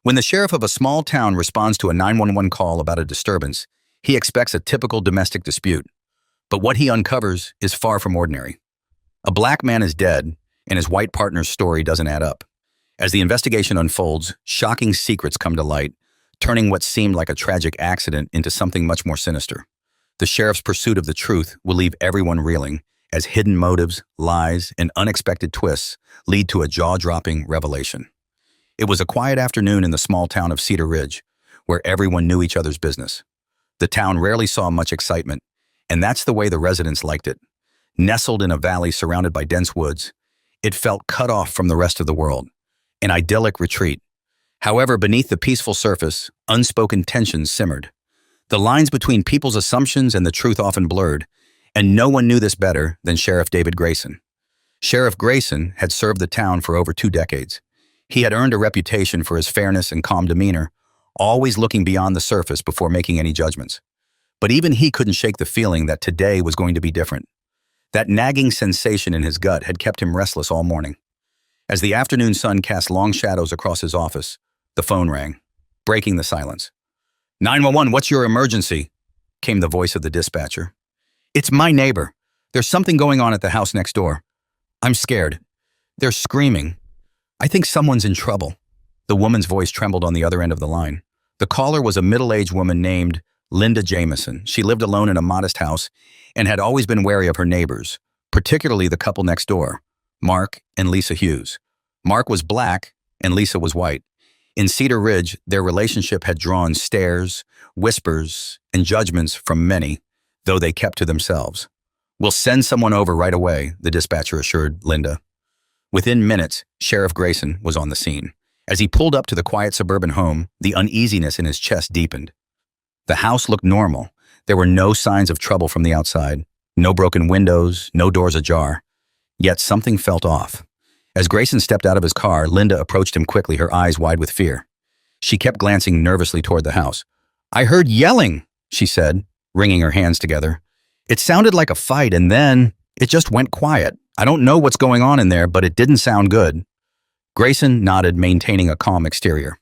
When the sheriff of a small town responds to a 911 call about a disturbance, he expects a typical domestic dispute. But what he uncovers is far from ordinary. A black man is dead, and his white partner's story doesn't add up. As the investigation unfolds, shocking secrets come to light, turning what seemed like a tragic accident into something much more sinister. The sheriff's pursuit of the truth will leave everyone reeling, as hidden motives, lies, and unexpected twists lead to a jaw-dropping revelation. It was a quiet afternoon in the small town of Cedar Ridge, where everyone knew each other's business. The town rarely saw much excitement, and that's the way the residents liked it. Nestled in a valley surrounded by dense woods, it felt cut off from the rest of the world, an idyllic retreat. However, beneath the peaceful surface, unspoken tensions simmered. The lines between people's assumptions and the truth often blurred, and no one knew this better than Sheriff David Grayson. Sheriff Grayson had served the town for over 2 decades. He had earned a reputation for his fairness and calm demeanor, always looking beyond the surface before making any judgments. But even he couldn't shake the feeling that today was going to be different. That nagging sensation in his gut had kept him restless all morning. As the afternoon sun cast long shadows across his office, the phone rang, breaking the silence. 911, what's your emergency? Came the voice of the dispatcher. It's my neighbor. There's something going on at the house next door. I'm scared. They're screaming. I think someone's in trouble. The woman's voice trembled on the other end of the line. The caller was a middle-aged woman named Linda Jameson. She lived alone in a modest house and had always been wary of her neighbors, particularly the couple next door, Mark and Lisa Hughes. Mark was black and Lisa was white. In Cedar Ridge, their relationship had drawn stares, whispers, and judgments from many, though they kept to themselves. We'll send someone over right away, the dispatcher assured Linda. Within minutes, Sheriff Grayson was on the scene. As he pulled up to the quiet suburban home, the uneasiness in his chest deepened. The house looked normal. There were no signs of trouble from the outside, no broken windows, no doors ajar. Yet something felt off. As Grayson stepped out of his car, Linda approached him quickly, her eyes wide with fear. She kept glancing nervously toward the house. I heard yelling, she said, wringing her hands together. It sounded like a fight, and then it just went quiet. I don't know what's going on in there, but it didn't sound good. Grayson nodded, maintaining a calm exterior.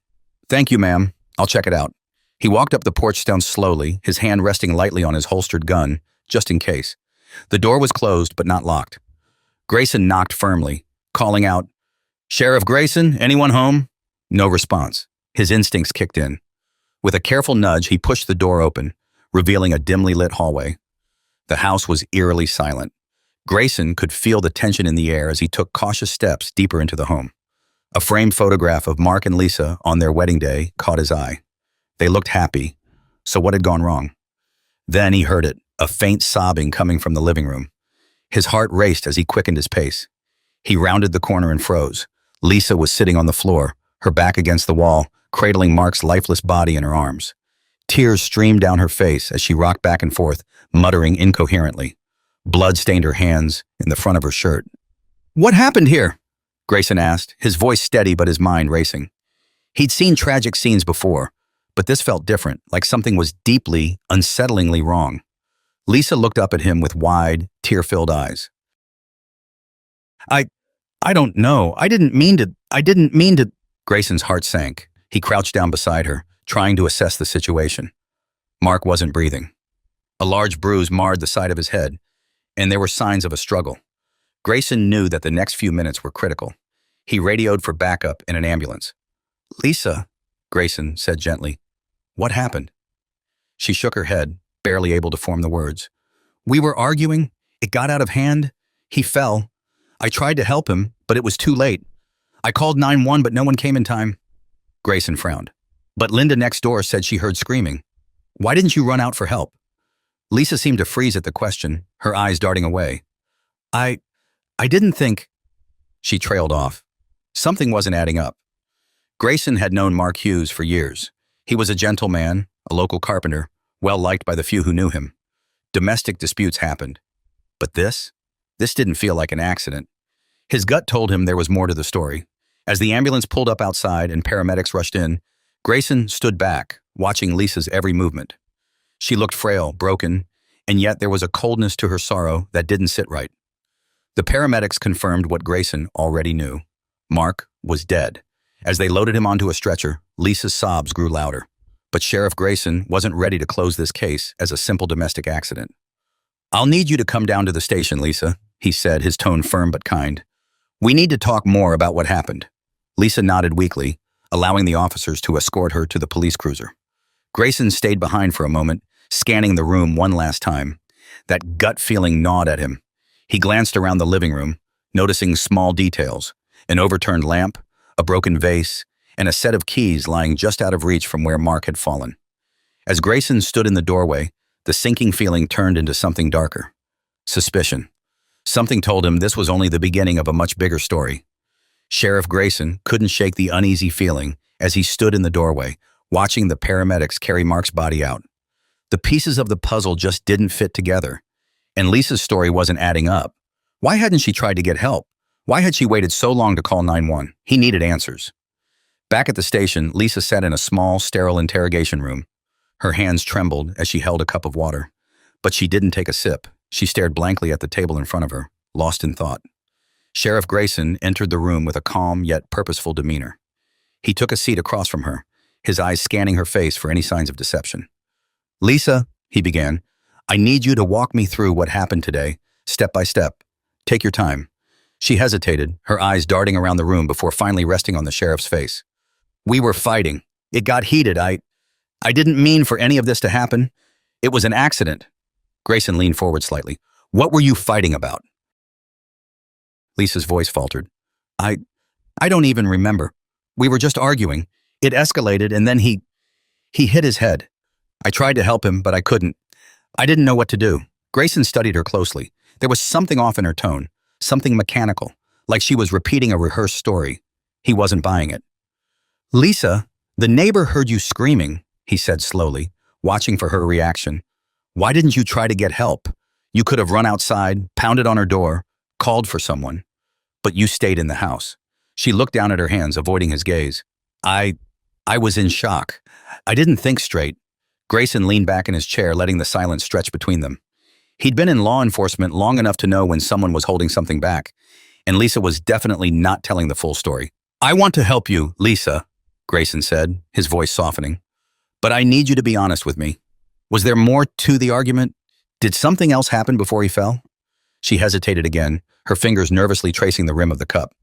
Thank you, ma'am. I'll check it out. He walked up the porch steps slowly, his hand resting lightly on his holstered gun, just in case. The door was closed, but not locked. Grayson knocked firmly, calling out, Sheriff Grayson, anyone home? No response. His instincts kicked in. With a careful nudge, he pushed the door open, revealing a dimly lit hallway. The house was eerily silent. Grayson could feel the tension in the air as he took cautious steps deeper into the home. A framed photograph of Mark and Lisa on their wedding day caught his eye. They looked happy. So what had gone wrong? Then he heard it, a faint sobbing coming from the living room. His heart raced as he quickened his pace. He rounded the corner and froze. Lisa was sitting on the floor, her back against the wall, cradling Mark's lifeless body in her arms. Tears streamed down her face as she rocked back and forth, muttering incoherently. Blood stained her hands and the front of her shirt. What happened here? Grayson asked, his voice steady but his mind racing. He'd seen tragic scenes before, but this felt different, like something was deeply, unsettlingly wrong. Lisa looked up at him with wide, tear-filled eyes. I don't know. I didn't mean to. Grayson's heart sank. He crouched down beside her, trying to assess the situation. Mark wasn't breathing. A large bruise marred the side of his head, and there were signs of a struggle. Grayson knew that the next few minutes were critical. He radioed for backup in an ambulance. Lisa, Grayson said gently, what happened? She shook her head, barely able to form the words. We were arguing. It got out of hand. He fell. I tried to help him, but it was too late. I called 911, but no one came in time. Grayson frowned. But Linda next door said she heard screaming. Why didn't you run out for help? Lisa seemed to freeze at the question, her eyes darting away. I didn't think. She trailed off. Something wasn't adding up. Grayson had known Mark Hughes for years. He was a gentle man, a local carpenter, well-liked by the few who knew him. Domestic disputes happened. But this didn't feel like an accident. His gut told him there was more to the story. As the ambulance pulled up outside and paramedics rushed in, Grayson stood back, watching Lisa's every movement. She looked frail, broken, and yet there was a coldness to her sorrow that didn't sit right. The paramedics confirmed what Grayson already knew. Mark was dead, As they loaded him onto a stretcher, Lisa's sobs grew louder. But Sheriff Grayson wasn't ready to close this case as a simple domestic accident. "I'll need you to come down to the station, Lisa," he said, his tone firm but kind. "We need to talk more about what happened." Lisa nodded weakly, allowing the officers to escort her to the police cruiser. Grayson stayed behind for a moment, scanning the room one last time. That gut feeling gnawed at him. He glanced around the living room, noticing small details: an overturned lamp, a broken vase, and a set of keys lying just out of reach from where Mark had fallen. As Grayson stood in the doorway, the sinking feeling turned into something darker. Suspicion. Something told him this was only the beginning of a much bigger story. Sheriff Grayson couldn't shake the uneasy feeling as he stood in the doorway, watching the paramedics carry Mark's body out. The pieces of the puzzle just didn't fit together, and Lisa's story wasn't adding up. Why hadn't she tried to get help? Why had she waited so long to call 911? He needed answers. Back at the station, Lisa sat in a small, sterile interrogation room. Her hands trembled as she held a cup of water. But she didn't take a sip. She stared blankly at the table in front of her, lost in thought. Sheriff Grayson entered the room with a calm yet purposeful demeanor. He took a seat across from her, his eyes scanning her face for any signs of deception. "Lisa," he began, "I need you to walk me through what happened today, step by step. Take your time." She hesitated, her eyes darting around the room before finally resting on the sheriff's face. "We were fighting. It got heated. I didn't mean for any of this to happen. It was an accident." Grayson leaned forward slightly. "What were you fighting about?" Lisa's voice faltered. I don't even remember. We were just arguing. It escalated and then he hit his head. I tried to help him, but I couldn't. I didn't know what to do." Grayson studied her closely. There was something off in her tone, something mechanical, like she was repeating a rehearsed story. He wasn't buying it. "Lisa, the neighbor heard you screaming," he said slowly, watching for her reaction. "Why didn't you try to get help? You could have run outside, pounded on her door, called for someone. But you stayed in the house." She looked down at her hands, avoiding his gaze. I was in shock. I didn't think straight." Grayson leaned back in his chair, letting the silence stretch between them. He'd been in law enforcement long enough to know when someone was holding something back, and Lisa was definitely not telling the full story. "I want to help you, Lisa," Grayson said, his voice softening. "But I need you to be honest with me. Was there more to the argument? Did something else happen before he fell?" She hesitated again, her fingers nervously tracing the rim of the cup.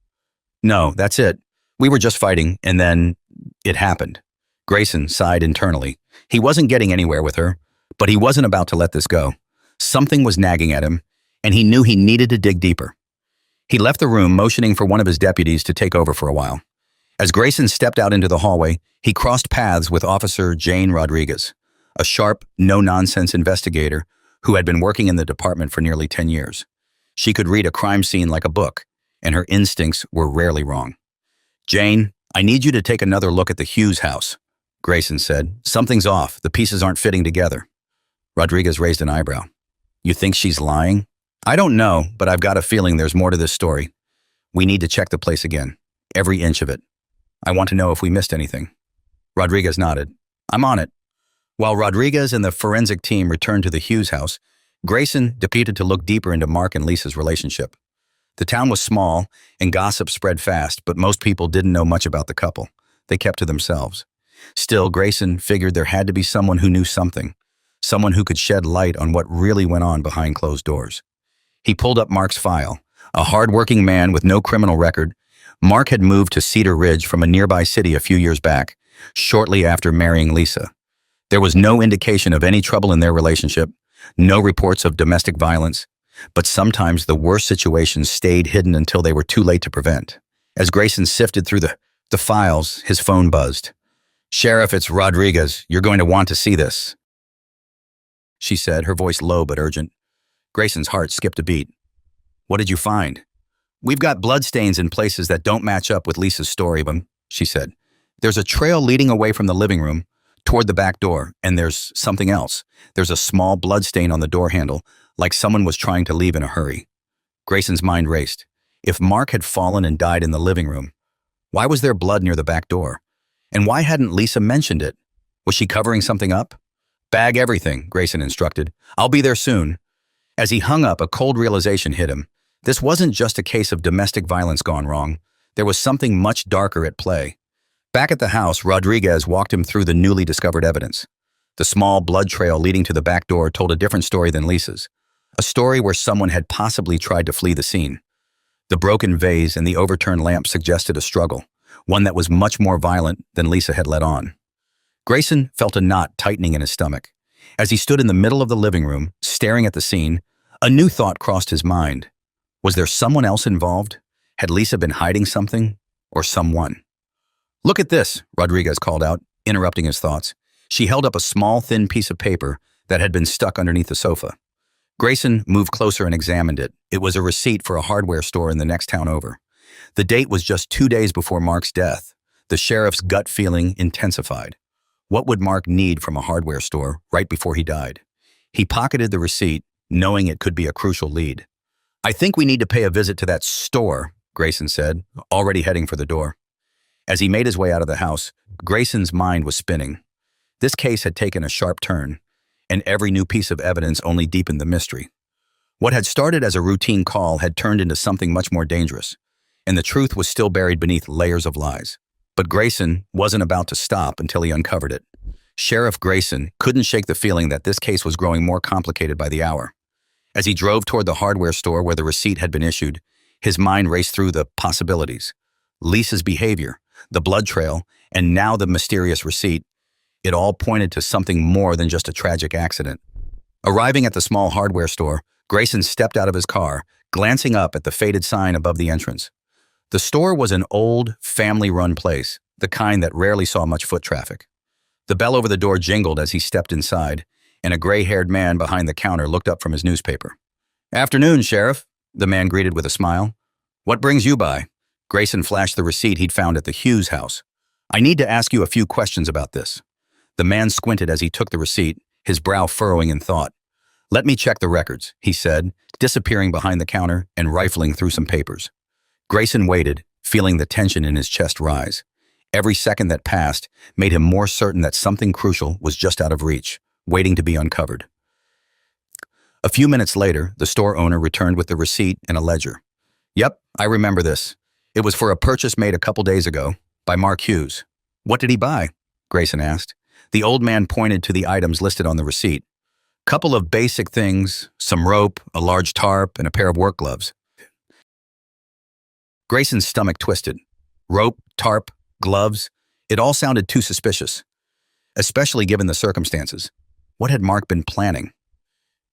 "No, that's it. We were just fighting, and then it happened." Grayson sighed internally. He wasn't getting anywhere with her, but he wasn't about to let this go. Something was nagging at him, and he knew he needed to dig deeper. He left the room, motioning for one of his deputies to take over for a while. As Grayson stepped out into the hallway, he crossed paths with Officer Jane Rodriguez, a sharp, no-nonsense investigator who had been working in the department for nearly 10 years. She could read a crime scene like a book, and her instincts were rarely wrong. "Jane, I need you to take another look at the Hughes house," Grayson said. "Something's off. The pieces aren't fitting together." Rodriguez raised an eyebrow. "You think she's lying?" "I don't know, but I've got a feeling there's more to this story. We need to check the place again, every inch of it. I want to know if we missed anything." Rodriguez nodded. "I'm on it." While Rodriguez and the forensic team returned to the Hughes house, Grayson decided to look deeper into Mark and Lisa's relationship. The town was small, and gossip spread fast, but most people didn't know much about the couple. They kept to themselves. Still, Grayson figured there had to be someone who knew something, someone who could shed light on what really went on behind closed doors. He pulled up Mark's file. A hard-working man with no criminal record, Mark had moved to Cedar Ridge from a nearby city a few years back, shortly after marrying Lisa. There was no indication of any trouble in their relationship, no reports of domestic violence, but sometimes the worst situations stayed hidden until they were too late to prevent. As Grayson sifted through the files, his phone buzzed. "Sheriff, it's Rodriguez. You're going to want to see this," she said, her voice low but urgent. Grayson's heart skipped a beat. "What did you find?" "We've got bloodstains in places that don't match up with Lisa's story, she said. "There's a trail leading away from the living room toward the back door, and there's something else. There's a small bloodstain on the door handle, like someone was trying to leave in a hurry." Grayson's mind raced. If Mark had fallen and died in the living room, why was there blood near the back door? And why hadn't Lisa mentioned it? Was she covering something up? "Bag everything," Grayson instructed. "I'll be there soon." As he hung up, a cold realization hit him. This wasn't just a case of domestic violence gone wrong. There was something much darker at play. Back at the house, Rodriguez walked him through the newly discovered evidence. The small blood trail leading to the back door told a different story than Lisa's. A story where someone had possibly tried to flee the scene. The broken vase and the overturned lamp suggested a struggle, one that was much more violent than Lisa had let on. Grayson felt a knot tightening in his stomach. As he stood in the middle of the living room, staring at the scene, a new thought crossed his mind. Was there someone else involved? Had Lisa been hiding something? Or someone? "Look at this," Rodriguez called out, interrupting his thoughts. She held up a small, thin piece of paper that had been stuck underneath the sofa. Grayson moved closer and examined it. It was a receipt for a hardware store in the next town over. The date was just 2 days before Mark's death. The sheriff's gut feeling intensified. What would Mark need from a hardware store right before he died? He pocketed the receipt, knowing it could be a crucial lead. "I think we need to pay a visit to that store," Grayson said, already heading for the door. As he made his way out of the house, Grayson's mind was spinning. This case had taken a sharp turn, and every new piece of evidence only deepened the mystery. What had started as a routine call had turned into something much more dangerous, and the truth was still buried beneath layers of lies. But Grayson wasn't about to stop until he uncovered it. Sheriff Grayson couldn't shake the feeling that this case was growing more complicated by the hour. As he drove toward the hardware store where the receipt had been issued, his mind raced through the possibilities. Lisa's behavior, the blood trail, and now the mysterious receipt. It all pointed to something more than just a tragic accident. Arriving at the small hardware store, Grayson stepped out of his car, glancing up at the faded sign above the entrance. The store was an old, family-run place, the kind that rarely saw much foot traffic. The bell over the door jingled as he stepped inside, and a gray-haired man behind the counter looked up from his newspaper. "Afternoon, Sheriff," the man greeted with a smile. "What brings you by?" Grayson flashed the receipt he'd found at the Hughes house. "I need to ask you a few questions about this." The man squinted as he took the receipt, his brow furrowing in thought. "Let me check the records," he said, disappearing behind the counter and rifling through some papers. Grayson waited, feeling the tension in his chest rise. Every second that passed made him more certain that something crucial was just out of reach, waiting to be uncovered. A few minutes later, the store owner returned with the receipt and a ledger. "Yep, I remember this. It was for a purchase made a couple days ago by Mark Hughes." "What did he buy?" Grayson asked. The old man pointed to the items listed on the receipt. "Couple of basic things, some rope, a large tarp, and a pair of work gloves." Grayson's stomach twisted. Rope, tarp, gloves, it all sounded too suspicious, especially given the circumstances. What had Mark been planning?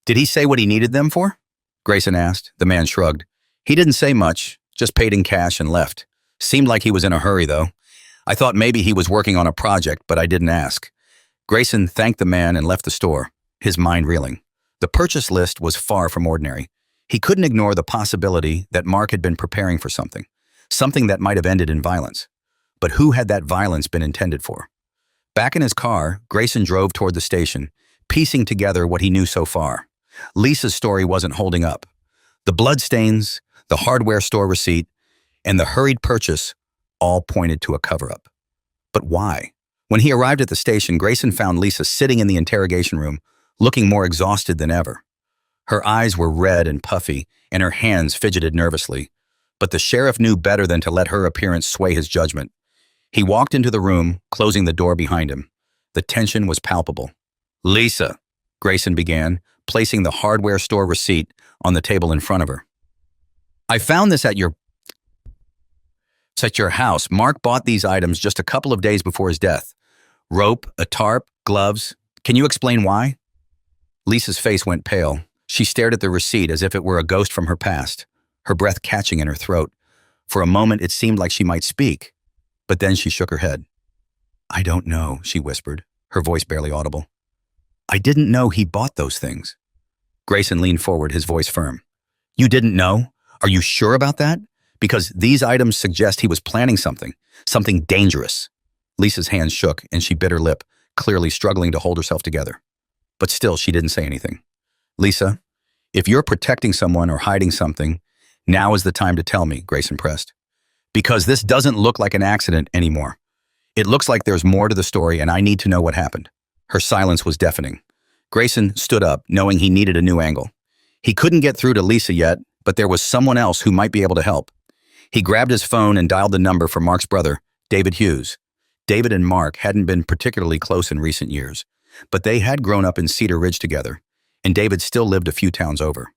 "Did he say what he needed them for?" Grayson asked. The man shrugged. "He didn't say much, just paid in cash and left. Seemed like he was in a hurry, though. I thought maybe he was working on a project, but I didn't ask." Grayson thanked the man and left the store, his mind reeling. The purchase list was far from ordinary. He couldn't ignore the possibility that Mark had been preparing for something that might have ended in violence. But who had that violence been intended for? Back in his car, Grayson drove toward the station, piecing together what he knew so far. Lisa's story wasn't holding up. The bloodstains, the hardware store receipt, and the hurried purchase all pointed to a cover-up. But why? When he arrived at the station, Grayson found Lisa sitting in the interrogation room, looking more exhausted than ever. Her eyes were red and puffy, and her hands fidgeted nervously. But the sheriff knew better than to let her appearance sway his judgment. He walked into the room, closing the door behind him. The tension was palpable. "Lisa," Grayson began, placing the hardware store receipt on the table in front of her. "I found this at your house. Mark bought these items just a couple of days before his death. Rope, a tarp, gloves. Can you explain why?" Lisa's face went pale. She stared at the receipt as if it were a ghost from her past, her breath catching in her throat. For a moment, it seemed like she might speak, but then she shook her head. "I don't know," she whispered, her voice barely audible. "I didn't know he bought those things." Grayson leaned forward, his voice firm. "You didn't know? Are you sure about that? Because these items suggest he was planning something dangerous." Lisa's hands shook, and she bit her lip, clearly struggling to hold herself together. But still, she didn't say anything. "Lisa, if you're protecting someone or hiding something, now is the time to tell me," Grayson pressed. "Because this doesn't look like an accident anymore. It looks like there's more to the story, and I need to know what happened." Her silence was deafening. Grayson stood up, knowing he needed a new angle. He couldn't get through to Lisa yet, but there was someone else who might be able to help. He grabbed his phone and dialed the number for Mark's brother, David Hughes. David and Mark hadn't been particularly close in recent years, but they had grown up in Cedar Ridge together, and David still lived a few towns over.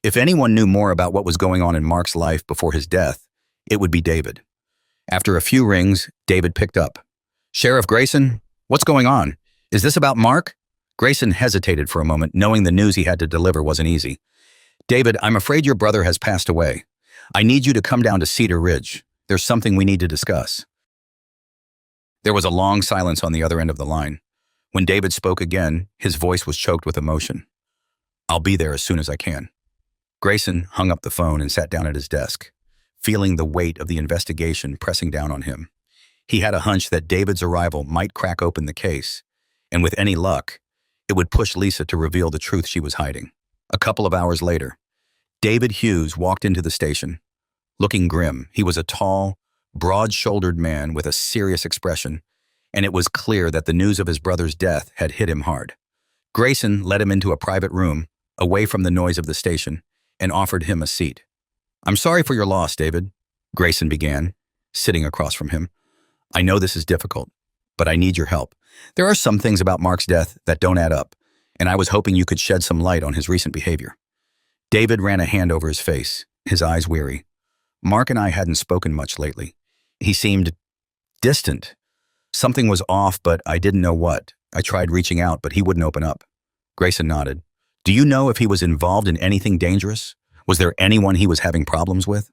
If anyone knew more about what was going on in Mark's life before his death, it would be David. After a few rings, David picked up. "Sheriff Grayson, what's going on? Is this about Mark?" Grayson hesitated for a moment, knowing the news he had to deliver wasn't easy. "David, I'm afraid your brother has passed away. I need you to come down to Cedar Ridge. There's something we need to discuss." There was a long silence on the other end of the line. When David spoke again, his voice was choked with emotion. "I'll be there as soon as I can." Grayson hung up the phone and sat down at his desk, feeling the weight of the investigation pressing down on him. He had a hunch that David's arrival might crack open the case, and with any luck, it would push Lisa to reveal the truth she was hiding. A couple of hours later, David Hughes walked into the station. Looking grim, he was a tall, broad-shouldered man with a serious expression, and it was clear that the news of his brother's death had hit him hard. Grayson led him into a private room, away from the noise of the station, and offered him a seat. "I'm sorry for your loss, David," Grayson began, sitting across from him. "I know this is difficult, but I need your help. There are some things about Mark's death that don't add up, and I was hoping you could shed some light on his recent behavior." David ran a hand over his face, his eyes weary. "Mark and I hadn't spoken much lately. He seemed distant. Something was off, but I didn't know what. I tried reaching out, but he wouldn't open up." Grayson nodded. "Do you know if he was involved in anything dangerous? Was there anyone he was having problems with?"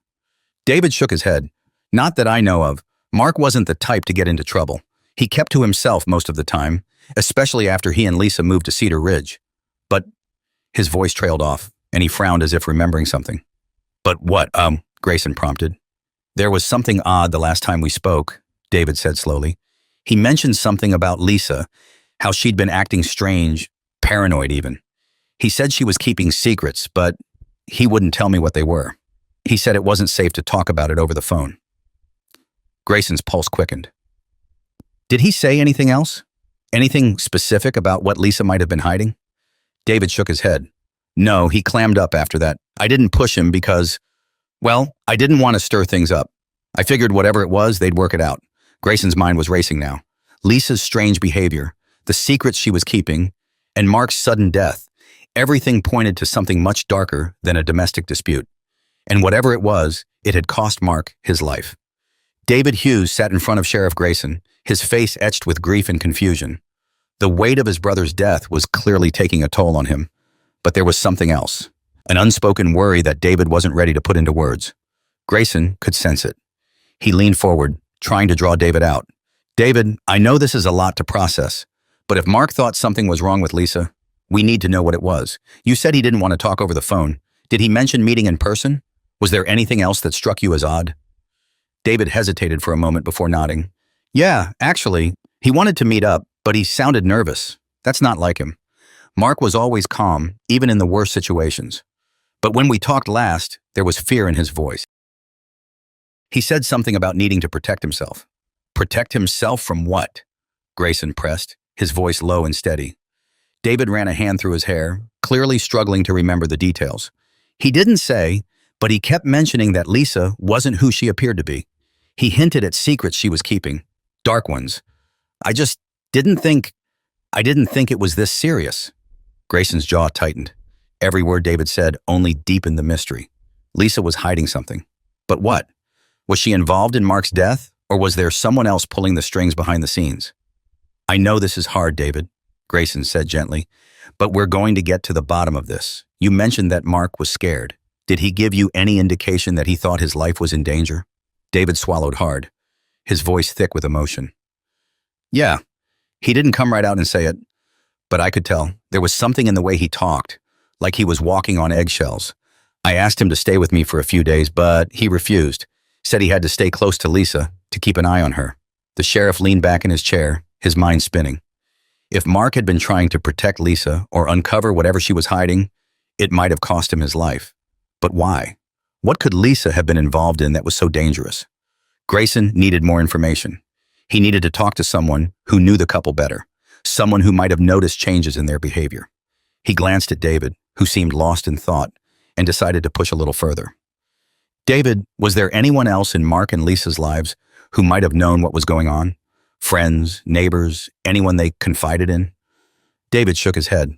David shook his head. "Not that I know of. Mark wasn't the type to get into trouble. He kept to himself most of the time, especially after he and Lisa moved to Cedar Ridge. But..." His voice trailed off, and he frowned as if remembering something. "But what, Grayson prompted. "There was something odd the last time we spoke," David said slowly. "He mentioned something about Lisa, how she'd been acting strange, paranoid even. He said she was keeping secrets, but he wouldn't tell me what they were. He said it wasn't safe to talk about it over the phone." Grayson's pulse quickened. "Did he say anything else? Anything specific about what Lisa might have been hiding?" David shook his head. "No, he clammed up after that. I didn't push him because, well, I didn't want to stir things up. I figured whatever it was, they'd work it out." Grayson's mind was racing now. Lisa's strange behavior, the secrets she was keeping, and Mark's sudden death. Everything pointed to something much darker than a domestic dispute. And whatever it was, it had cost Mark his life. David Hughes sat in front of Sheriff Grayson, his face etched with grief and confusion. The weight of his brother's death was clearly taking a toll on him, but there was something else, an unspoken worry that David wasn't ready to put into words. Grayson could sense it. He leaned forward, trying to draw David out. "David, I know this is a lot to process, but if Mark thought something was wrong with Lisa, we need to know what it was. You said he didn't want to talk over the phone. Did he mention meeting in person? Was there anything else that struck you as odd?" David hesitated for a moment before nodding. "Yeah, actually, he wanted to meet up, but he sounded nervous. That's not like him. Mark was always calm, even in the worst situations. But when we talked last, there was fear in his voice. He said something about needing to protect himself." "Protect himself from what?" Grayson pressed, his voice low and steady. David ran a hand through his hair, clearly struggling to remember the details. "He didn't say, but he kept mentioning that Lisa wasn't who she appeared to be. He hinted at secrets she was keeping, dark ones. I just didn't think it was this serious." Grayson's jaw tightened. Every word David said only deepened the mystery. Lisa was hiding something. But what? Was she involved in Mark's death, or was there someone else pulling the strings behind the scenes? "I know this is hard, David," Grayson said gently, "but we're going to get to the bottom of this. You mentioned that Mark was scared. Did he give you any indication that he thought his life was in danger?" David swallowed hard, his voice thick with emotion. "Yeah, he didn't come right out and say it, but I could tell. There was something in the way he talked, like he was walking on eggshells. I asked him to stay with me for a few days, but he refused. Said he had to stay close to Lisa, to keep an eye on her." The sheriff leaned back in his chair, his mind spinning. If Mark had been trying to protect Lisa or uncover whatever she was hiding, it might have cost him his life. But why? What could Lisa have been involved in that was so dangerous? Grayson needed more information. He needed to talk to someone who knew the couple better, someone who might have noticed changes in their behavior. He glanced at David, who seemed lost in thought, and decided to push a little further. "David, was there anyone else in Mark and Lisa's lives who might have known what was going on? Friends, neighbors, anyone they confided in? David shook his head.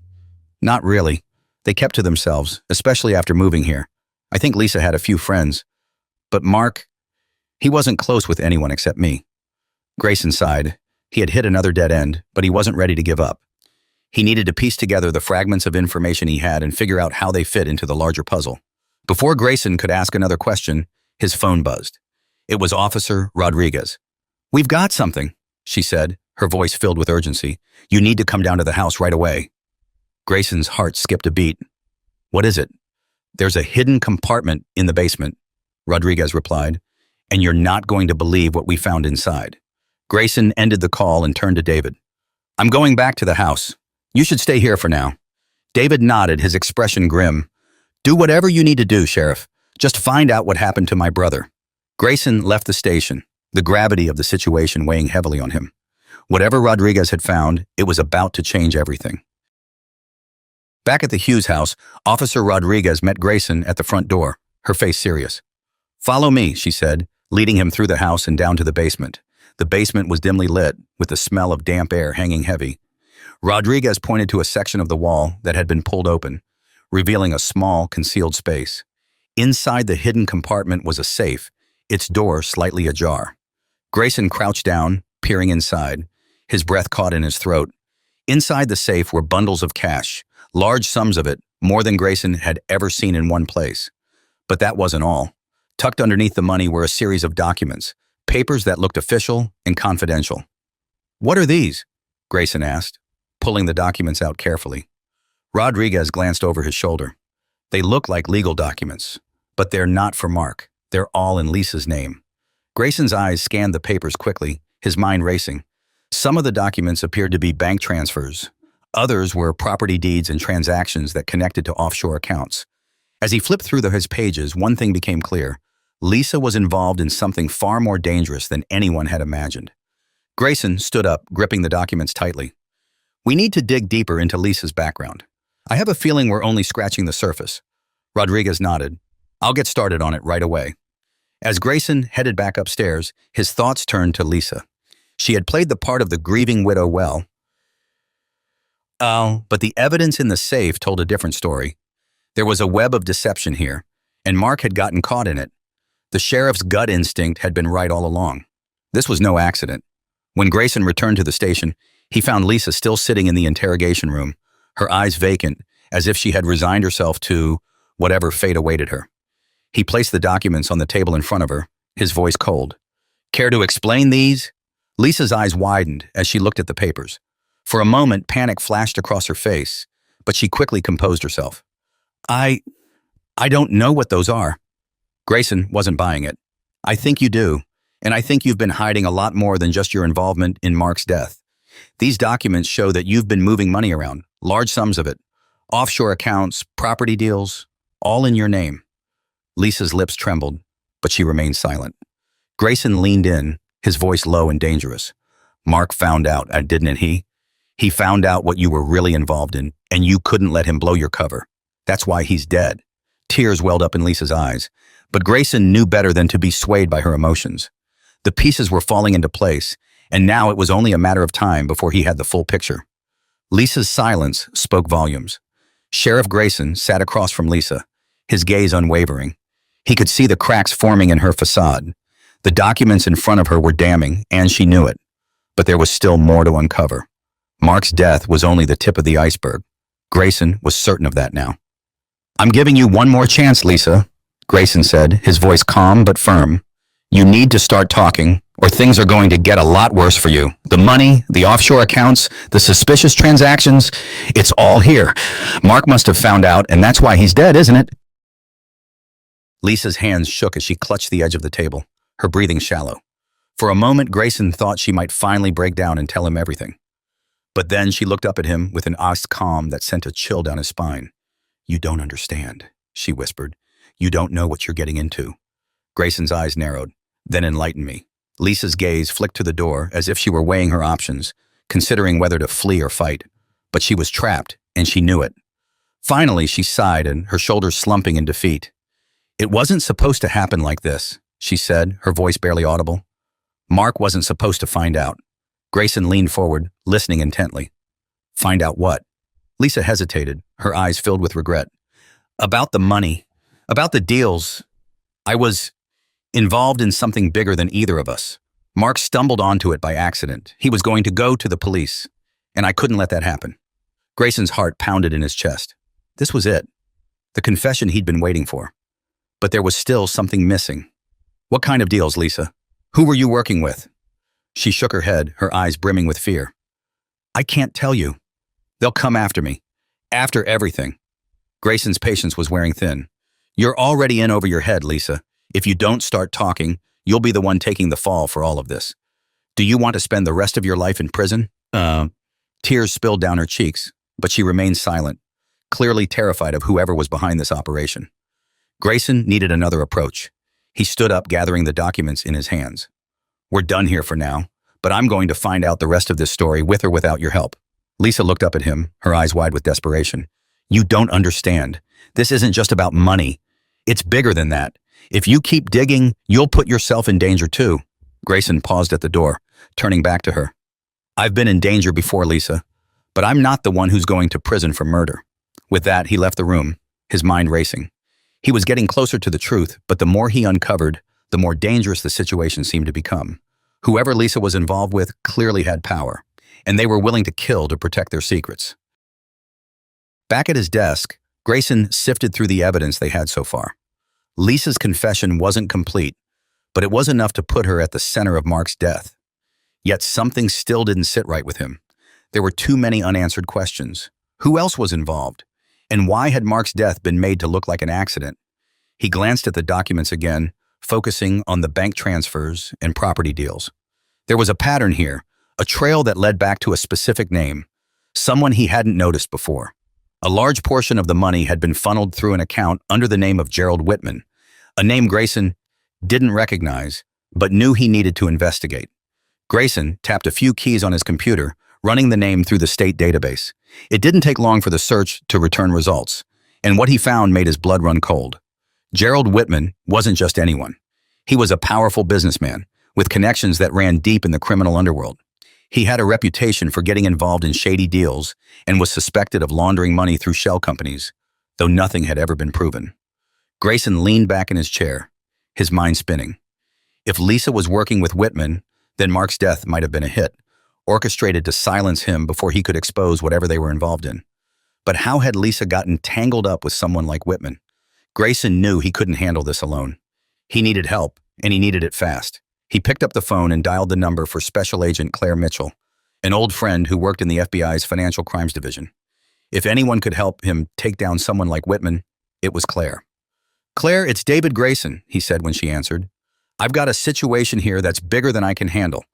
Not really. They kept to themselves, especially after moving here. I think Lisa had a few friends. But Mark, he wasn't close with anyone except me. Grayson sighed. He had hit another dead end, but he wasn't ready to give up. He needed to piece together the fragments of information he had and figure out how they fit into the larger puzzle. Before Grayson could ask another question, his phone buzzed. It was Officer Rodriguez. "We've got something," she said, her voice filled with urgency. "You need to come down to the house right away." Grayson's heart skipped a beat. "What is it?" "There's a hidden compartment in the basement," Rodriguez replied, "and you're not going to believe what we found inside." Grayson ended the call and turned to David. "I'm going back to the house. You should stay here for now." David nodded, his expression grim. "Do whatever you need to do, Sheriff. Just find out what happened to my brother." Grayson left the station, the gravity of the situation weighing heavily on him. Whatever Rodriguez had found, it was about to change everything. Back at the Hughes house, Officer Rodriguez met Grayson at the front door, her face serious. "Follow me," she said, leading him through the house and down to the basement. The basement was dimly lit, with the smell of damp air hanging heavy. Rodriguez pointed to a section of the wall that had been pulled open, revealing a small, concealed space. Inside the hidden compartment was a safe, its door slightly ajar. Grayson crouched down, peering inside, his breath caught in his throat. Inside the safe were bundles of cash, large sums of it, more than Grayson had ever seen in one place. But that wasn't all. Tucked underneath the money were a series of documents, papers that looked official and confidential. "What are these?" Grayson asked, pulling the documents out carefully. Rodriguez glanced over his shoulder. "They look like legal documents, but they're not for Mark. They're all in Lisa's name." Grayson's eyes scanned the papers quickly, his mind racing. Some of the documents appeared to be bank transfers. Others were property deeds and transactions that connected to offshore accounts. As he flipped through his pages, one thing became clear. Lisa was involved in something far more dangerous than anyone had imagined. Grayson stood up, gripping the documents tightly. "We need to dig deeper into Lisa's background. I have a feeling we're only scratching the surface." Rodriguez nodded. "I'll get started on it right away." As Grayson headed back upstairs, his thoughts turned to Lisa. She had played the part of the grieving widow well. But the evidence in the safe told a different story. There was a web of deception here, and Mark had gotten caught in it. The sheriff's gut instinct had been right all along. This was no accident. When Grayson returned to the station, he found Lisa still sitting in the interrogation room, her eyes vacant, as if she had resigned herself to whatever fate awaited her. He placed the documents on the table in front of her, his voice cold. "Care to explain these?" Lisa's eyes widened as she looked at the papers. For a moment, panic flashed across her face, but she quickly composed herself. I don't know what those are." Grayson wasn't buying it. "I think you do, and I think you've been hiding a lot more than just your involvement in Mark's death. These documents show that you've been moving money around, large sums of it, offshore accounts, property deals, all in your name." Lisa's lips trembled, but she remained silent. Grayson leaned in, his voice low and dangerous. "Mark found out, didn't he? He found out what you were really involved in, and you couldn't let him blow your cover. That's why he's dead." Tears welled up in Lisa's eyes, but Grayson knew better than to be swayed by her emotions. The pieces were falling into place, and now it was only a matter of time before he had the full picture. Lisa's silence spoke volumes. Sheriff Grayson sat across from Lisa, his gaze unwavering. He could see the cracks forming in her facade. The documents in front of her were damning, and she knew it. But there was still more to uncover. Mark's death was only the tip of the iceberg. Grayson was certain of that now. "I'm giving you one more chance, Lisa," Grayson said, his voice calm but firm. "You need to start talking, or things are going to get a lot worse for you. The money, the offshore accounts, the suspicious transactions, it's all here. Mark must have found out, and that's why he's dead, isn't it?" Lisa's hands shook as she clutched the edge of the table, her breathing shallow. For a moment, Grayson thought she might finally break down and tell him everything. But then she looked up at him with an ice calm that sent a chill down his spine. "You don't understand," she whispered. "You don't know what you're getting into." Grayson's eyes narrowed, then enlightened me. Lisa's gaze flicked to the door as if she were weighing her options, considering whether to flee or fight. But she was trapped, and she knew it. Finally, she sighed, and her shoulders slumping in defeat. "It wasn't supposed to happen like this," she said, her voice barely audible. "Mark wasn't supposed to find out. Grayson leaned forward, listening intently. Find out what? Lisa hesitated, her eyes filled with regret. About the money. About the deals. I was involved in something bigger than either of us. Mark stumbled onto it by accident. He was going to go to the police, and I couldn't let that happen. Grayson's heart pounded in his chest. This was it. The confession he'd been waiting for. But there was still something missing. What kind of deals, Lisa? Who were you working with? She shook her head, her eyes brimming with fear. I can't tell you. They'll come after me. After everything. Grayson's patience was wearing thin. You're already in over your head, Lisa. If you don't start talking, you'll be the one taking the fall for all of this. Do you want to spend the rest of your life in prison? Tears spilled down her cheeks, but she remained silent, clearly terrified of whoever was behind this operation. Grayson needed another approach. He stood up, gathering the documents in his hands. We're done here for now, but I'm going to find out the rest of this story with or without your help. Lisa looked up at him, her eyes wide with desperation. You don't understand. This isn't just about money. It's bigger than that. If you keep digging, you'll put yourself in danger too. Grayson paused at the door, turning back to her. I've been in danger before, Lisa, but I'm not the one who's going to prison for murder. With that, he left the room, his mind racing. He was getting closer to the truth, but the more he uncovered, the more dangerous the situation seemed to become. Whoever Lisa was involved with clearly had power, and they were willing to kill to protect their secrets. Back at his desk, Grayson sifted through the evidence they had so far. Lisa's confession wasn't complete, but it was enough to put her at the center of Mark's death. Yet something still didn't sit right with him. There were too many unanswered questions. Who else was involved? And why had Mark's death been made to look like an accident? He glanced at the documents again, focusing on the bank transfers and property deals. There was a pattern here, a trail that led back to a specific name, someone he hadn't noticed before. A large portion of the money had been funneled through an account under the name of Gerald Whitman, a name Grayson didn't recognize, but knew he needed to investigate. Grayson tapped a few keys on his computer, running the name through the state database. It didn't take long for the search to return results, and what he found made his blood run cold. Gerald Whitman wasn't just anyone. He was a powerful businessman, with connections that ran deep in the criminal underworld. He had a reputation for getting involved in shady deals and was suspected of laundering money through shell companies, though nothing had ever been proven. Grayson leaned back in his chair, his mind spinning. If Lisa was working with Whitman, then Mark's death might have been a hit, orchestrated to silence him before he could expose whatever they were involved in. But how had Lisa gotten tangled up with someone like Whitman? Grayson knew he couldn't handle this alone. He needed help, and he needed it fast. He picked up the phone and dialed the number for Special Agent Claire Mitchell, an old friend who worked in the FBI's Financial Crimes Division. If anyone could help him take down someone like Whitman, it was Claire. Claire, it's David Grayson, he said when she answered. I've got a situation here that's bigger than I can handle.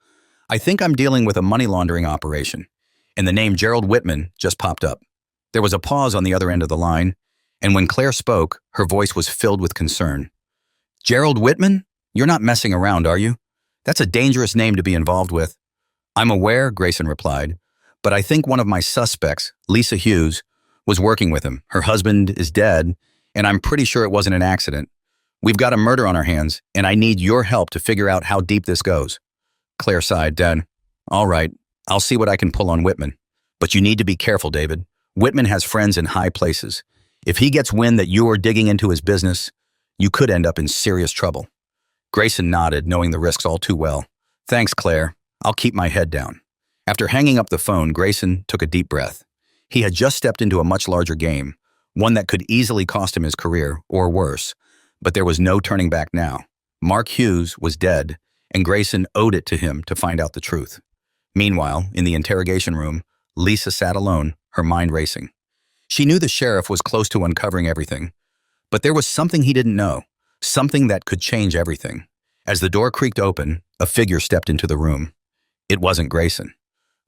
I think I'm dealing with a money laundering operation, and the name Gerald Whitman just popped up. There was a pause on the other end of the line, and when Claire spoke, her voice was filled with concern. Gerald Whitman? You're not messing around, are you? That's a dangerous name to be involved with. I'm aware, Grayson replied, but I think one of my suspects, Lisa Hughes, was working with him. Her husband is dead, and I'm pretty sure it wasn't an accident. We've got a murder on our hands, and I need your help to figure out how deep this goes. Claire sighed, Dad. All right, I'll see what I can pull on Whitman. But you need to be careful, David. Whitman has friends in high places. If he gets wind that you are digging into his business, you could end up in serious trouble. Grayson nodded, knowing the risks all too well. Thanks, Claire. I'll keep my head down. After hanging up the phone, Grayson took a deep breath. He had just stepped into a much larger game, one that could easily cost him his career, or worse. But there was no turning back now. Mark Hughes was dead, and Grayson owed it to him to find out the truth. Meanwhile, in the interrogation room, Lisa sat alone, her mind racing. She knew the sheriff was close to uncovering everything, but there was something he didn't know, something that could change everything. As the door creaked open, a figure stepped into the room. It wasn't Grayson.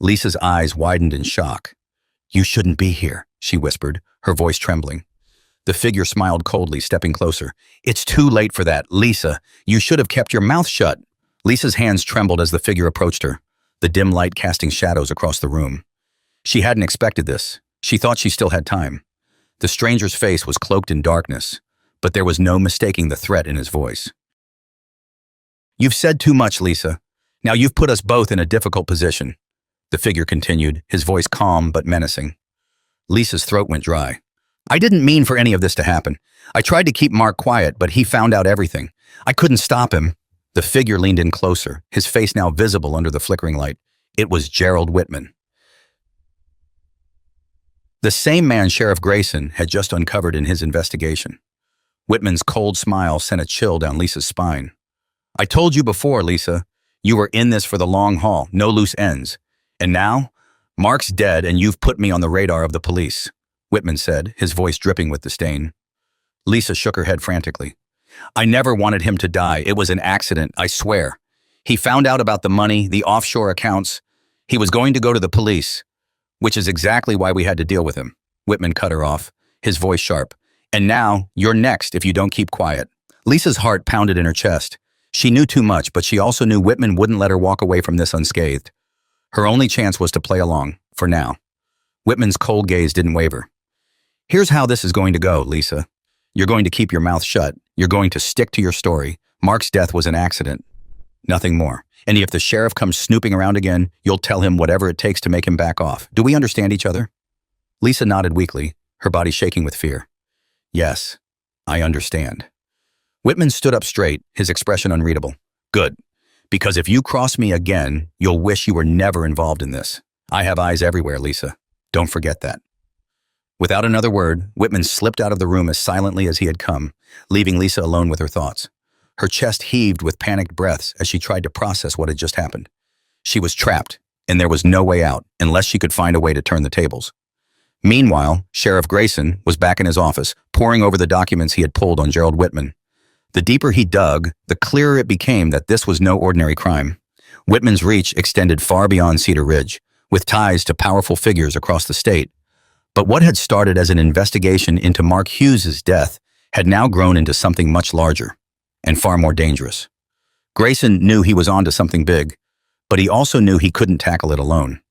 Lisa's eyes widened in shock. You shouldn't be here, she whispered, her voice trembling. The figure smiled coldly, stepping closer. It's too late for that, Lisa. You should have kept your mouth shut. Lisa's hands trembled as the figure approached her, the dim light casting shadows across the room. She hadn't expected this. She thought she still had time. The stranger's face was cloaked in darkness, but there was no mistaking the threat in his voice. You've said too much, Lisa. Now you've put us both in a difficult position. the figure continued, his voice calm but menacing. Lisa's throat went dry. I didn't mean for any of this to happen. I tried to keep Mark quiet, but he found out everything. I couldn't stop him. The figure leaned in closer, his face now visible under the flickering light. It was Gerald Whitman. The same man Sheriff Grayson had just uncovered in his investigation. Whitman's cold smile sent a chill down Lisa's spine. I told you before, Lisa. You were in this for the long haul, no loose ends. And now, Mark's dead and you've put me on the radar of the police, Whitman said, his voice dripping with disdain. Lisa shook her head frantically. I never wanted him to die. It was an accident, I swear. He found out about the money, the offshore accounts. He was going to go to the police, which is exactly why we had to deal with him. Whitman cut her off, his voice sharp. And now, you're next if you don't keep quiet. Lisa's heart pounded in her chest. She knew too much, but she also knew Whitman wouldn't let her walk away from this unscathed. Her only chance was to play along, for now. Whitman's cold gaze didn't waver. Here's how this is going to go, Lisa. You're going to keep your mouth shut. You're going to stick to your story. Mark's death was an accident. Nothing more. And if the sheriff comes snooping around again, you'll tell him whatever it takes to make him back off. Do we understand each other? Lisa nodded weakly, her body shaking with fear. Yes, I understand. Whitman stood up straight, his expression unreadable. Good. Because if you cross me again, you'll wish you were never involved in this. I have eyes everywhere, Lisa. Don't forget that. Without another word, Whitman slipped out of the room as silently as he had come, leaving Lisa alone with her thoughts. Her chest heaved with panicked breaths as she tried to process what had just happened. She was trapped, and there was no way out unless she could find a way to turn the tables. Meanwhile, Sheriff Grayson was back in his office, poring over the documents he had pulled on Gerald Whitman. The deeper he dug, the clearer it became that this was no ordinary crime. Whitman's reach extended far beyond Cedar Ridge, with ties to powerful figures across the state. But what had started as an investigation into Mark Hughes's death had now grown into something much larger and far more dangerous. Grayson knew he was onto something big, but he also knew he couldn't tackle it alone.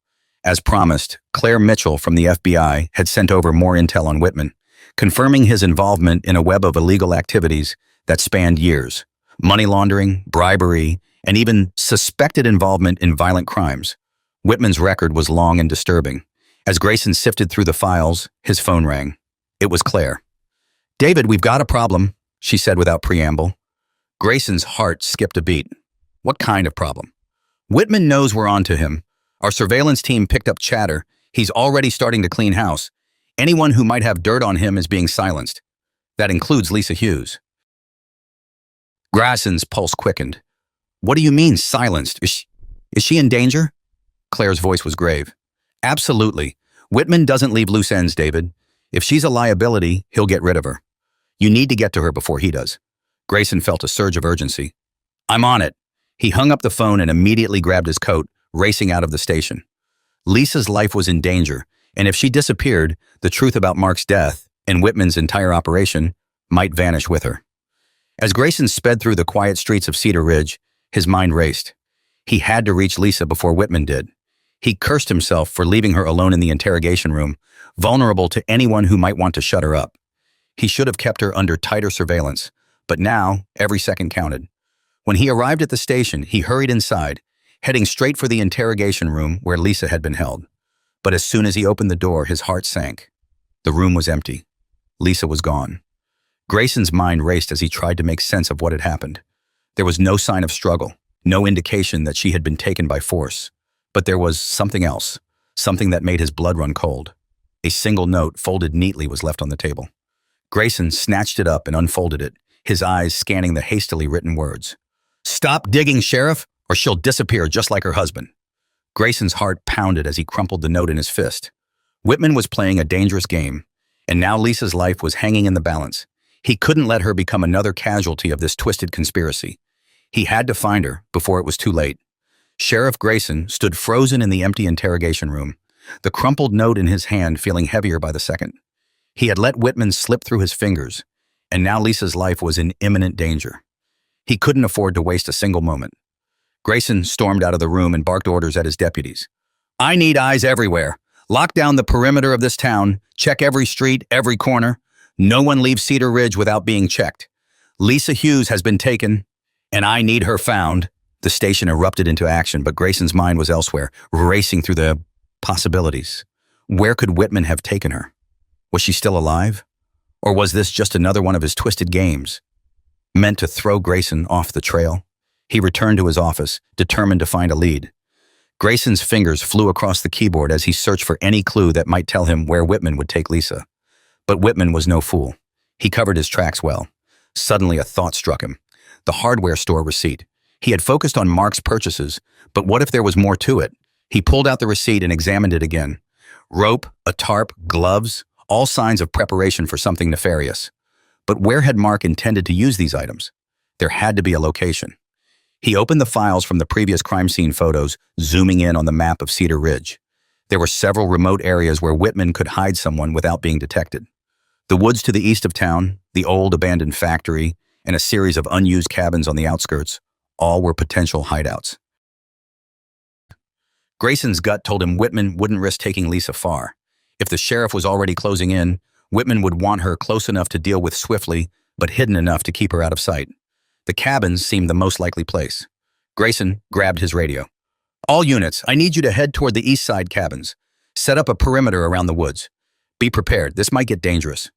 As promised, Claire Mitchell from the FBI had sent over more intel on Whitman, confirming his involvement in a web of illegal activities that spanned years: money laundering, bribery, and even suspected involvement in violent crimes. Whitman's record was long and disturbing. As Grayson sifted through the files, his phone rang. It was Claire. David, we've got a problem, she said without preamble. Grayson's heart skipped a beat. What kind of problem? Whitman knows we're on to him. Our surveillance team picked up chatter. He's already starting to clean house. Anyone who might have dirt on him is being silenced. That includes Lisa Hughes. Grayson's pulse quickened. What do you mean, silenced? Is she in danger? Claire's voice was grave. Absolutely. Whitman doesn't leave loose ends, David. If she's a liability, he'll get rid of her. You need to get to her before he does. Grayson felt a surge of urgency. I'm on it. He hung up the phone and immediately grabbed his coat, racing out of the station. Lisa's life was in danger, and if she disappeared, the truth about Mark's death and Whitman's entire operation might vanish with her. As Grayson sped through the quiet streets of Cedar Ridge, his mind raced. He had to reach Lisa before Whitman did. He cursed himself for leaving her alone in the interrogation room, vulnerable to anyone who might want to shut her up. He should have kept her under tighter surveillance, but now every second counted. When he arrived at the station, he hurried inside, heading straight for the interrogation room where Lisa had been held. But as soon as he opened the door, his heart sank. The room was empty. Lisa was gone. Grayson's mind raced as he tried to make sense of what had happened. There was no sign of struggle, no indication that she had been taken by force. But there was something else, something that made his blood run cold. A single note, folded neatly, was left on the table. Grayson snatched it up and unfolded it, his eyes scanning the hastily written words. Stop digging, Sheriff, or she'll disappear just like her husband. Grayson's heart pounded as he crumpled the note in his fist. Whitman was playing a dangerous game, and now Lisa's life was hanging in the balance. He couldn't let her become another casualty of this twisted conspiracy. He had to find her before it was too late. Sheriff Grayson stood frozen in the empty interrogation room, the crumpled note in his hand feeling heavier by the second. He had let Whitman slip through his fingers, and now Lisa's life was in imminent danger. He couldn't afford to waste a single moment. Grayson stormed out of the room and barked orders at his deputies. I need eyes everywhere. Lock down the perimeter of this town. Check every street, every corner. No one leaves Cedar Ridge without being checked. Lisa Hughes has been taken, and I need her found The station erupted into action, but Grayson's mind was elsewhere, racing through the possibilities. Where could Whitman have taken her? Was she still alive? Or was this just another one of his twisted games, meant to throw Grayson off the trail? He returned to his office, determined to find a lead. Grayson's fingers flew across the keyboard as he searched for any clue that might tell him where Whitman would take Lisa. But Whitman was no fool. He covered his tracks well. Suddenly a thought struck him. The hardware store receipt. He had focused on Mark's purchases, but what if there was more to it? He pulled out the receipt and examined it again. Rope, a tarp, gloves, all signs of preparation for something nefarious. But where had Mark intended to use these items? There had to be a location. He opened the files from the previous crime scene photos, zooming in on the map of Cedar Ridge. There were several remote areas where Whitman could hide someone without being detected. The woods to the east of town, the old abandoned factory, and a series of unused cabins on the outskirts, all were potential hideouts. Grayson's gut told him Whitman wouldn't risk taking Lisa far. If the sheriff was already closing in, Whitman would want her close enough to deal with swiftly, but hidden enough to keep her out of sight. The cabins seemed the most likely place. Grayson grabbed his radio. "All units, I need you to head toward the east side cabins. Set up a perimeter around the woods. Be prepared, this might get dangerous.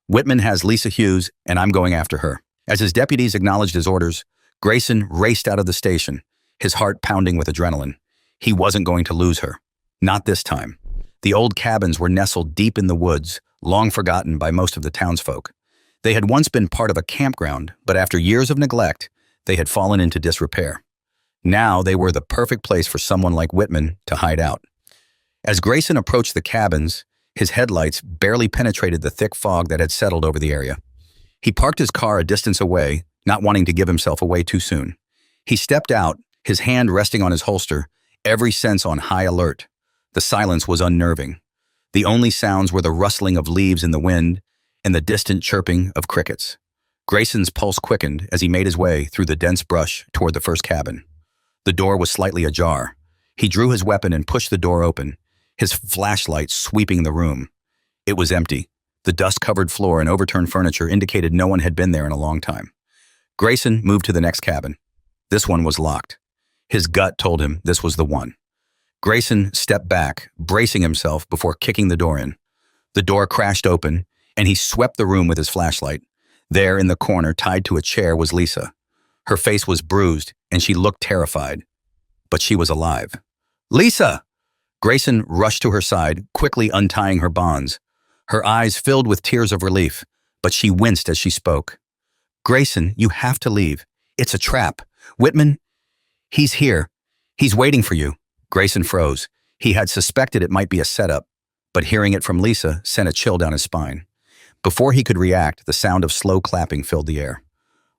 Whitman has Lisa Hughes, and I'm going after her." As his deputies acknowledged his orders, Grayson raced out of the station, his heart pounding with adrenaline. He wasn't going to lose her. Not this time. The old cabins were nestled deep in the woods, long forgotten by most of the townsfolk. They had once been part of a campground, but after years of neglect, they had fallen into disrepair. Now they were the perfect place for someone like Whitman to hide out. As Grayson approached the cabins, his headlights barely penetrated the thick fog that had settled over the area. He parked his car a distance away, not wanting to give himself away too soon. He stepped out, his hand resting on his holster, every sense on high alert. The silence was unnerving. The only sounds were the rustling of leaves in the wind and the distant chirping of crickets. Grayson's pulse quickened as he made his way through the dense brush toward the first cabin. The door was slightly ajar. He drew his weapon and pushed the door open, his flashlight sweeping the room. It was empty. The dust-covered floor and overturned furniture indicated no one had been there in a long time. Grayson moved to the next cabin. This one was locked. His gut told him this was the one. Grayson stepped back, bracing himself before kicking the door in. The door crashed open, and he swept the room with his flashlight. There in the corner, tied to a chair, was Lisa. Her face was bruised, and she looked terrified. But she was alive. "Lisa!" Grayson rushed to her side, quickly untying her bonds. Her eyes filled with tears of relief, but she winced as she spoke. "Grayson, you have to leave. It's a trap. Whitman, he's here. He's waiting for you." Grayson froze. He had suspected it might be a setup, but hearing it from Lisa sent a chill down his spine. Before he could react, the sound of slow clapping filled the air.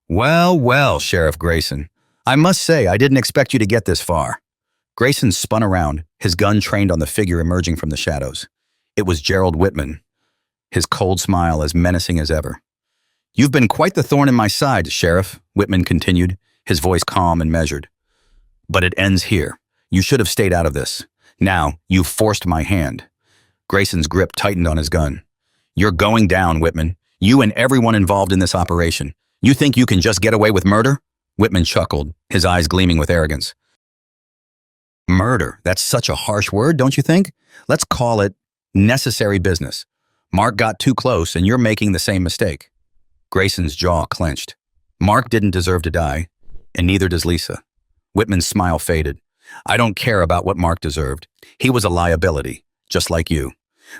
"Well, well, Sheriff Grayson. I must say, I didn't expect you to get this far." Grayson spun around, his gun trained on the figure emerging from the shadows. It was Gerald Whitman, his cold smile as menacing as ever. "You've been quite the thorn in my side, Sheriff," Whitman continued, his voice calm and measured. "But it ends here. You should have stayed out of this. Now, you've forced my hand." Grayson's grip tightened on his gun. "You're going down, Whitman. You and everyone involved in this operation. You think you can just get away with murder?" Whitman chuckled, his eyes gleaming with arrogance. "Murder? That's such a harsh word, don't you think? Let's call it necessary business. Mark got too close, and you're making the same mistake." Grayson's jaw clenched. Mark didn't deserve to die, and neither does Lisa. Whitman's smile faded. "I don't care about what Mark deserved. He was a liability, just like you."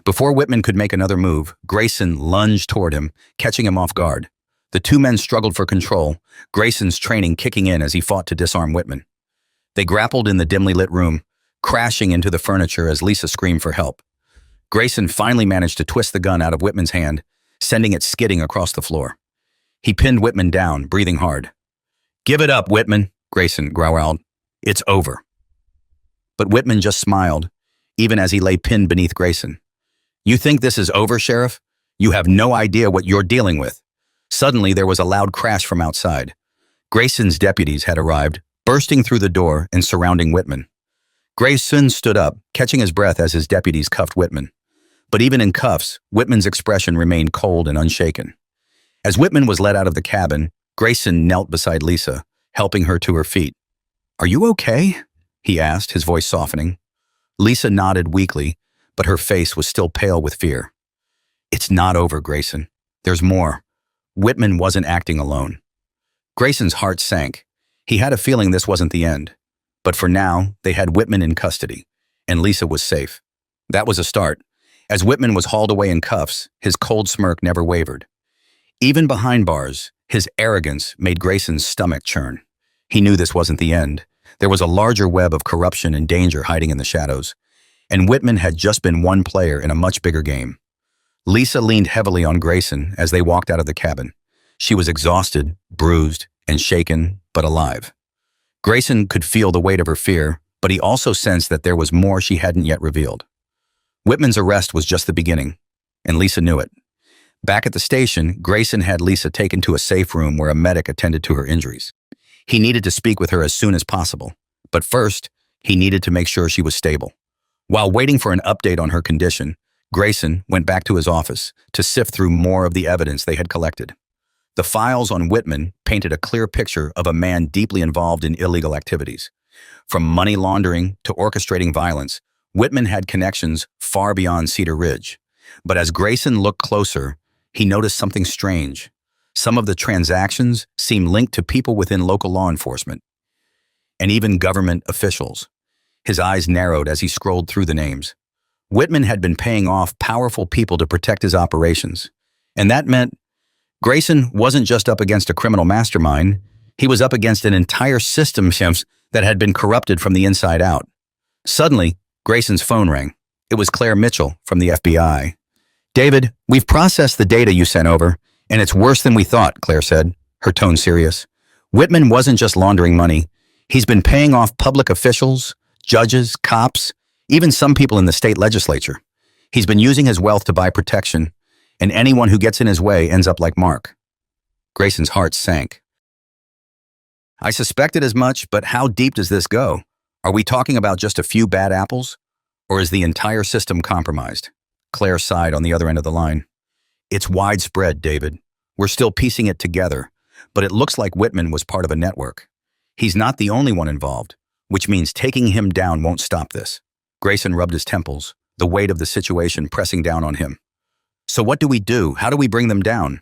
Before Whitman could make another move, Grayson lunged toward him, catching him off guard. The two men struggled for control, Grayson's training kicking in as he fought to disarm Whitman. They grappled in the dimly lit room, crashing into the furniture as Lisa screamed for help. Grayson finally managed to twist the gun out of Whitman's hand, sending it skidding across the floor. He pinned Whitman down, breathing hard. "Give it up, Whitman," Grayson growled. "It's over." But Whitman just smiled, even as he lay pinned beneath Grayson. "You think this is over, Sheriff? You have no idea what you're dealing with." Suddenly, there was a loud crash from outside. Grayson's deputies had arrived, bursting through the door and surrounding Whitman. Grayson stood up, catching his breath as his deputies cuffed Whitman. But even in cuffs, Whitman's expression remained cold and unshaken. As Whitman was led out of the cabin, Grayson knelt beside Lisa, helping her to her feet. "Are you okay?" he asked, his voice softening. Lisa nodded weakly, but her face was still pale with fear. "It's not over, Grayson. There's more." Whitman wasn't acting alone. Grayson's heart sank. He had a feeling this wasn't the end. But for now, they had Whitman in custody, and Lisa was safe. That was a start. As Whitman was hauled away in cuffs, his cold smirk never wavered. Even behind bars, his arrogance made Grayson's stomach churn. He knew this wasn't the end. There was a larger web of corruption and danger hiding in the shadows, and Whitman had just been one player in a much bigger game. Lisa leaned heavily on Grayson as they walked out of the cabin. She was exhausted, bruised, and shaken, but alive. Grayson could feel the weight of her fear, but he also sensed that there was more she hadn't yet revealed. Whitman's arrest was just the beginning, and Lisa knew it. Back at the station, Grayson had Lisa taken to a safe room where a medic attended to her injuries. He needed to speak with her as soon as possible, but first, he needed to make sure she was stable. While waiting for an update on her condition, Grayson went back to his office to sift through more of the evidence they had collected. The files on Whitman painted a clear picture of a man deeply involved in illegal activities. From money laundering to orchestrating violence, Whitman had connections far beyond Cedar Ridge. But as Grayson looked closer, he noticed something strange. Some of the transactions seemed linked to people within local law enforcement, and even government officials. His eyes narrowed as he scrolled through the names. Whitman had been paying off powerful people to protect his operations, and that meant Grayson wasn't just up against a criminal mastermind, he was up against an entire system that had been corrupted from the inside out. Suddenly, Grayson's phone rang. It was Claire Mitchell from the FBI. "David, we've processed the data you sent over, and it's worse than we thought," Claire said, her tone serious. "Whitman wasn't just laundering money. He's been paying off public officials, judges, cops, even some people in the state legislature. He's been using his wealth to buy protection, and anyone who gets in his way ends up like Mark." Grayson's heart sank. "I suspected as much, but how deep does this go? Are we talking about just a few bad apples? Or is the entire system compromised?" Claire sighed on the other end of the line. "It's widespread, David. We're still piecing it together, but it looks like Whitman was part of a network. He's not the only one involved, which means taking him down won't stop this." Grayson rubbed his temples, the weight of the situation pressing down on him. "So what do we do? How do we bring them down?"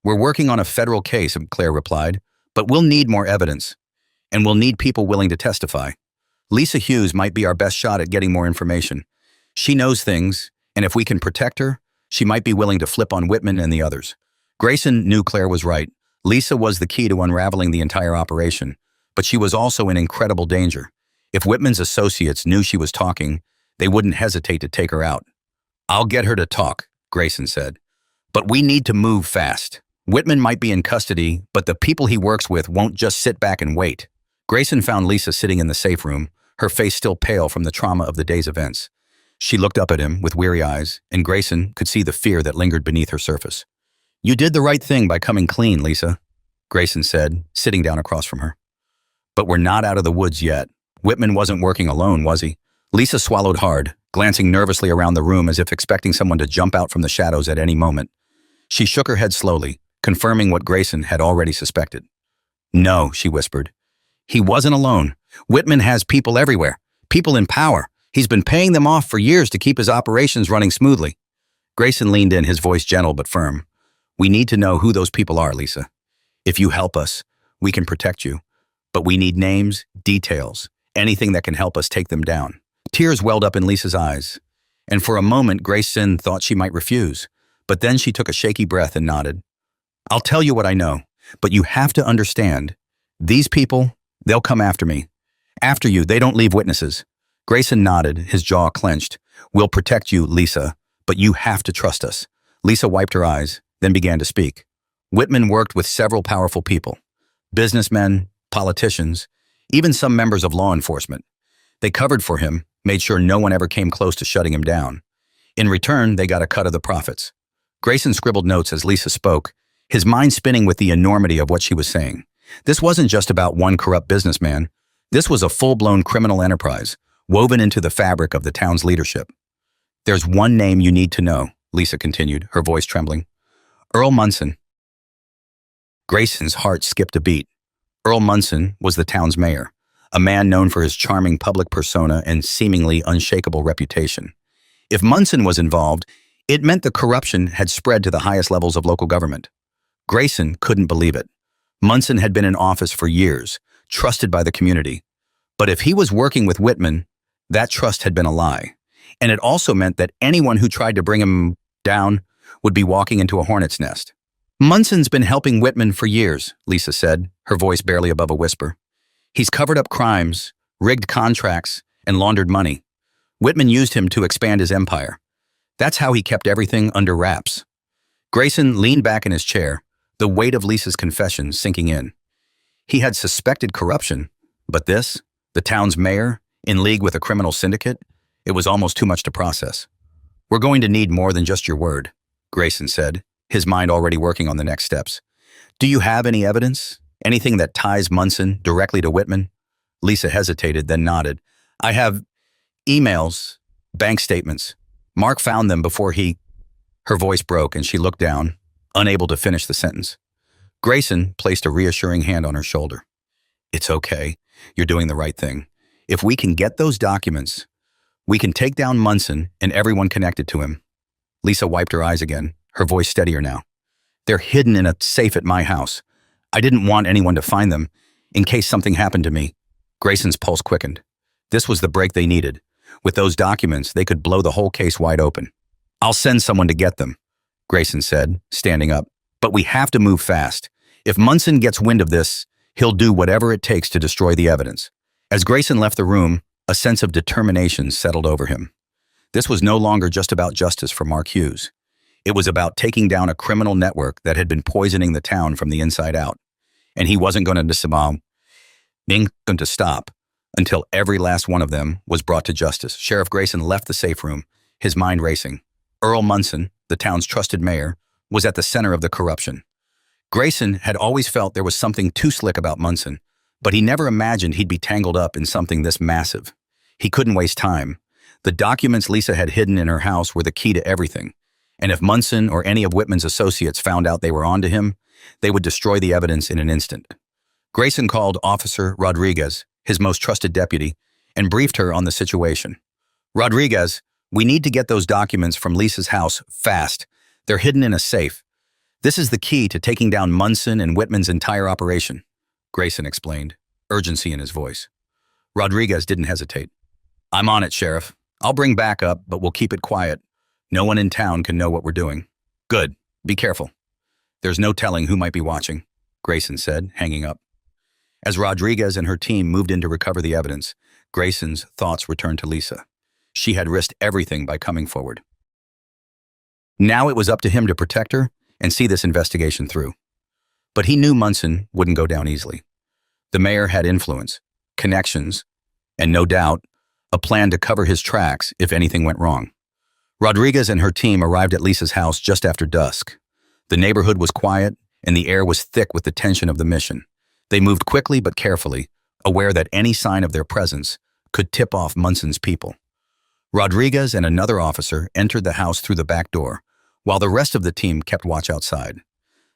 "We're working on a federal case," Claire replied, "but we'll need more evidence, and we'll need people willing to testify. Lisa Hughes might be our best shot at getting more information. She knows things, and if we can protect her, she might be willing to flip on Whitman and the others." Grayson knew Claire was right. Lisa was the key to unraveling the entire operation, but she was also in incredible danger. If Whitman's associates knew she was talking, they wouldn't hesitate to take her out. "I'll get her to talk," Grayson said. "But we need to move fast. Whitman might be in custody, but the people he works with won't just sit back and wait." Grayson found Lisa sitting in the safe room, her face still pale from the trauma of the day's events. She looked up at him with weary eyes, and Grayson could see the fear that lingered beneath her surface. "You did the right thing by coming clean, Lisa," Grayson said, sitting down across from her. "But we're not out of the woods yet. Whitman wasn't working alone, was he?" Lisa swallowed hard, glancing nervously around the room as if expecting someone to jump out from the shadows at any moment. She shook her head slowly, confirming what Grayson had already suspected. "No," she whispered. "He wasn't alone. Whitman has people everywhere, people in power. He's been paying them off for years to keep his operations running smoothly." Grayson leaned in, his voice gentle but firm. "We need to know who those people are, Lisa. If you help us, we can protect you. But we need names, details, anything that can help us take them down." Tears welled up in Lisa's eyes, and for a moment Grayson thought she might refuse. But then she took a shaky breath and nodded. "I'll tell you what I know, but you have to understand. These people, they'll come after me. After you, they don't leave witnesses." Grayson nodded, his jaw clenched. "We'll protect you, Lisa, but you have to trust us." Lisa wiped her eyes, then began to speak. "Whitman worked with several powerful people. Businessmen, politicians, even some members of law enforcement. They covered for him, made sure no one ever came close to shutting him down. In return, they got a cut of the profits." Grayson scribbled notes as Lisa spoke, his mind spinning with the enormity of what she was saying. This wasn't just about one corrupt businessman. This was a full-blown criminal enterprise, woven into the fabric of the town's leadership. "There's one name you need to know," Lisa continued, her voice trembling. "Earl Munson." Grayson's heart skipped a beat. Earl Munson was the town's mayor, a man known for his charming public persona and seemingly unshakable reputation. If Munson was involved, it meant the corruption had spread to the highest levels of local government. Grayson couldn't believe it. Munson had been in office for years, trusted by the community. But if he was working with Whitman, that trust had been a lie. And it also meant that anyone who tried to bring him down would be walking into a hornet's nest. Munson's been helping Whitman for years, Lisa said, her voice barely above a whisper. He's covered up crimes, rigged contracts, and laundered money. Whitman used him to expand his empire. That's how he kept everything under wraps. Grayson leaned back in his chair, the weight of Lisa's confession sinking in. He had suspected corruption, but this, the town's mayor, in league with a criminal syndicate, it was almost too much to process. We're going to need more than just your word, Grayson said, his mind already working on the next steps. Do you have any evidence? Anything that ties Munson directly to Whitman? Lisa hesitated, then nodded. I have emails, bank statements. Mark found them before he... Her voice broke and she looked down, unable to finish the sentence. Grayson placed a reassuring hand on her shoulder. It's okay. You're doing the right thing. If we can get those documents, we can take down Munson and everyone connected to him. Lisa wiped her eyes again, her voice steadier now. They're hidden in a safe at my house. I didn't want anyone to find them, in case something happened to me. Grayson's pulse quickened. This was the break they needed. With those documents, they could blow the whole case wide open. I'll send someone to get them, Grayson said, standing up. But we have to move fast. If Munson gets wind of this, he'll do whatever it takes to destroy the evidence. As Grayson left the room, a sense of determination settled over him. This was no longer just about justice for Mark Hughes. It was about taking down a criminal network that had been poisoning the town from the inside out. And he wasn't going to stop until every last one of them was brought to justice. Sheriff Grayson left the safe room, his mind racing. Earl Munson, the town's trusted mayor, was at the center of the corruption. Grayson had always felt there was something too slick about Munson, but he never imagined he'd be tangled up in something this massive. He couldn't waste time. The documents Lisa had hidden in her house were the key to everything. And if Munson or any of Whitman's associates found out they were onto him, they would destroy the evidence in an instant. Grayson called Officer Rodriguez, his most trusted deputy, and briefed her on the situation. Rodriguez, we need to get those documents from Lisa's house fast. They're hidden in a safe. This is the key to taking down Munson and Whitman's entire operation, Grayson explained, urgency in his voice. Rodriguez didn't hesitate. I'm on it, Sheriff. I'll bring backup, but we'll keep it quiet. No one in town can know what we're doing. Good. Be careful. There's no telling who might be watching, Grayson said, hanging up. As Rodriguez and her team moved in to recover the evidence, Grayson's thoughts returned to Lisa. She had risked everything by coming forward. Now it was up to him to protect her and see this investigation through. But he knew Munson wouldn't go down easily. The mayor had influence, connections, and no doubt, a plan to cover his tracks if anything went wrong. Rodriguez and her team arrived at Lisa's house just after dusk. The neighborhood was quiet, and the air was thick with the tension of the mission. They moved quickly but carefully, aware that any sign of their presence could tip off Munson's people. Rodriguez and another officer entered the house through the back door, while the rest of the team kept watch outside.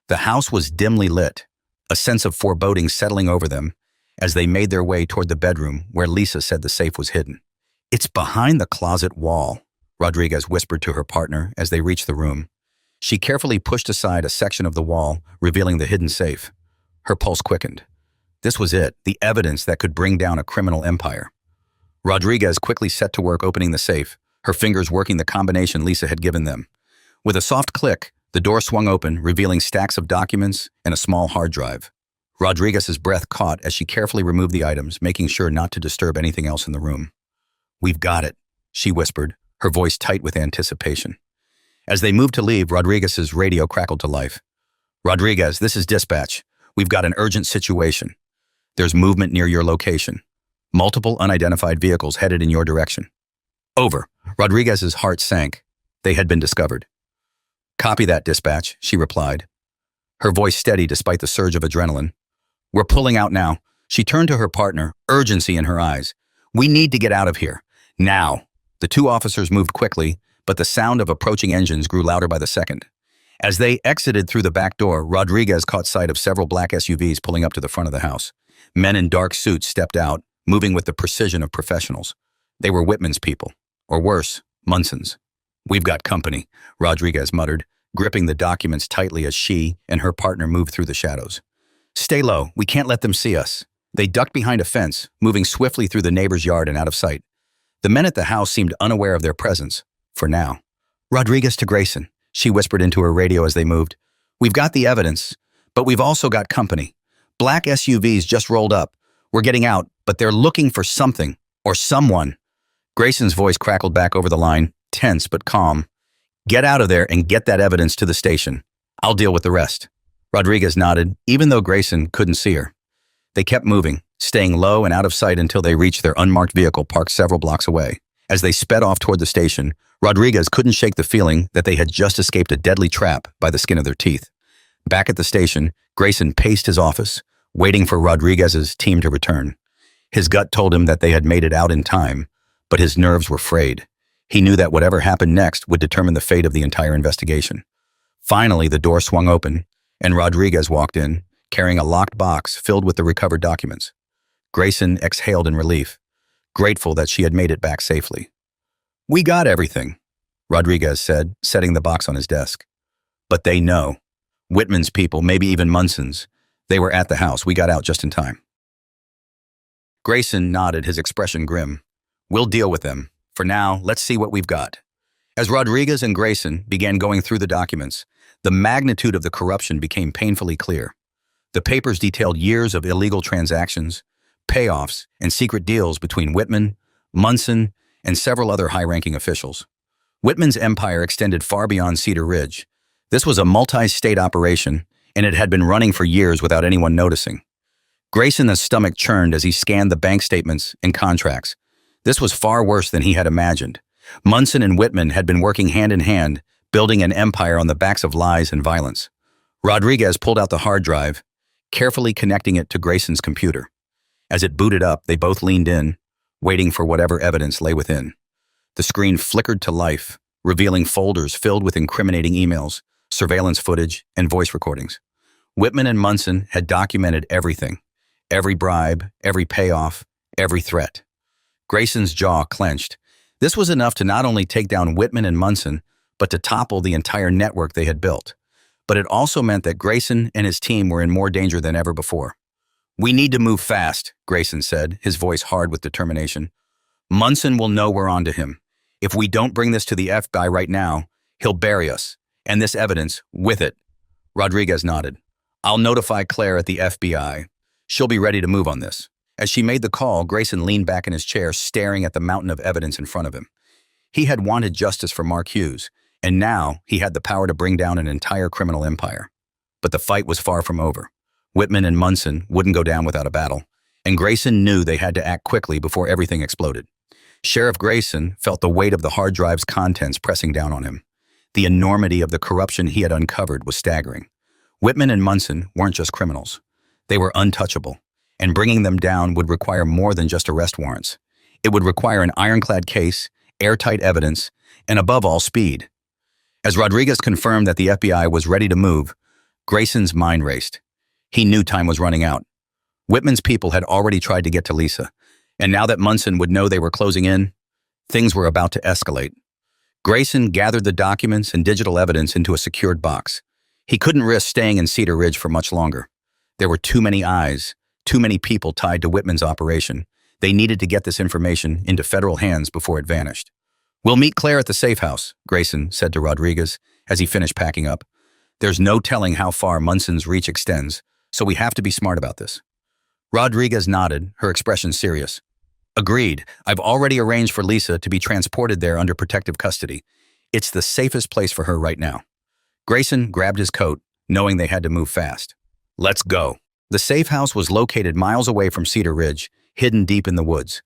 The house was dimly lit, a sense of foreboding settling over them as they made their way toward the bedroom where Lisa said the safe was hidden. It's behind the closet wall, Rodriguez whispered to her partner as they reached the room. She carefully pushed aside a section of the wall, revealing the hidden safe. Her pulse quickened. This was it, the evidence that could bring down a criminal empire. Rodriguez quickly set to work opening the safe, her fingers working the combination Lisa had given them. With a soft click, the door swung open, revealing stacks of documents and a small hard drive. Rodriguez's breath caught as she carefully removed the items, making sure not to disturb anything else in the room. We've got it, she whispered, her voice tight with anticipation. As they moved to leave, Rodriguez's radio crackled to life. Rodriguez, this is dispatch. We've got an urgent situation. There's movement near your location. Multiple unidentified vehicles headed in your direction. Over. Rodriguez's heart sank. They had been discovered. Copy that, dispatch, she replied, her voice steady despite the surge of adrenaline. We're pulling out now. She turned to her partner, urgency in her eyes. We need to get out of here. Now. The two officers moved quickly, but the sound of approaching engines grew louder by the second. As they exited through the back door, Rodriguez caught sight of several black SUVs pulling up to the front of the house. Men in dark suits stepped out, moving with the precision of professionals. They were Whitman's people, or worse, Munson's. "We've got company," Rodriguez muttered, gripping the documents tightly as she and her partner moved through the shadows. "Stay low, we can't let them see us." They ducked behind a fence, moving swiftly through the neighbor's yard and out of sight. The men at the house seemed unaware of their presence, for now. "Rodriguez to Grayson," she whispered into her radio as they moved. "We've got the evidence, but we've also got company. Black SUVs just rolled up. We're getting out, but they're looking for something, or someone." Grayson's voice crackled back over the line, tense but calm. "Get out of there and get that evidence to the station. I'll deal with the rest." Rodriguez nodded, even though Grayson couldn't see her. They kept moving, staying low and out of sight until they reached their unmarked vehicle parked several blocks away. As they sped off toward the station, Rodriguez couldn't shake the feeling that they had just escaped a deadly trap by the skin of their teeth. Back at the station, Grayson paced his office, waiting for Rodriguez's team to return. His gut told him that they had made it out in time, but his nerves were frayed. He knew that whatever happened next would determine the fate of the entire investigation. Finally, the door swung open, and Rodriguez walked in, carrying a locked box filled with the recovered documents. Grayson exhaled in relief, grateful that she had made it back safely. "We got everything," Rodriguez said, setting the box on his desk. "But they know. Whitman's people, maybe even Munson's. They were at the house. We got out just in time." Grayson nodded, his expression grim. "We'll deal with them. For now, let's see what we've got." As Rodriguez and Grayson began going through the documents, the magnitude of the corruption became painfully clear. The papers detailed years of illegal transactions, payoffs, and secret deals between Whitman, Munson, and several other high-ranking officials. Whitman's empire extended far beyond Cedar Ridge. This was a multi-state operation, and it had been running for years without anyone noticing. Grayson's stomach churned as he scanned the bank statements and contracts. This was far worse than he had imagined. Munson and Whitman had been working hand in hand, building an empire on the backs of lies and violence. Rodriguez pulled out the hard drive, carefully connecting it to Grayson's computer. As it booted up, they both leaned in, waiting for whatever evidence lay within. The screen flickered to life, revealing folders filled with incriminating emails, surveillance footage, and voice recordings. Whitman and Munson had documented everything. Every bribe, every payoff, every threat. Grayson's jaw clenched. This was enough to not only take down Whitman and Munson, but to topple the entire network they had built. But it also meant that Grayson and his team were in more danger than ever before. "We need to move fast," Grayson said, his voice hard with determination. "Munson will know we're onto him. If we don't bring this to the FBI right now, he'll bury us, and this evidence with it." Rodriguez nodded. "I'll notify Claire at the FBI. She'll be ready to move on this." As she made the call, Grayson leaned back in his chair, staring at the mountain of evidence in front of him. He had wanted justice for Mark Hughes, and now he had the power to bring down an entire criminal empire. But the fight was far from over. Whitman and Munson wouldn't go down without a battle, and Grayson knew they had to act quickly before everything exploded. Sheriff Grayson felt the weight of the hard drive's contents pressing down on him. The enormity of the corruption he had uncovered was staggering. Whitman and Munson weren't just criminals. They were untouchable, and bringing them down would require more than just arrest warrants. It would require an ironclad case, airtight evidence, and above all, speed. As Rodriguez confirmed that the FBI was ready to move, Grayson's mind raced. He knew time was running out. Whitman's people had already tried to get to Lisa, and now that Munson would know they were closing in, things were about to escalate. Grayson gathered the documents and digital evidence into a secured box. He couldn't risk staying in Cedar Ridge for much longer. There were too many eyes, too many people tied to Whitman's operation. They needed to get this information into federal hands before it vanished. "We'll meet Claire at the safe house," Grayson said to Rodriguez as he finished packing up. "There's no telling how far Munson's reach extends, so we have to be smart about this." Rodriguez nodded, her expression serious. "Agreed. I've already arranged for Lisa to be transported there under protective custody. It's the safest place for her right now." Grayson grabbed his coat, knowing they had to move fast. "Let's go." The safe house was located miles away from Cedar Ridge, hidden deep in the woods.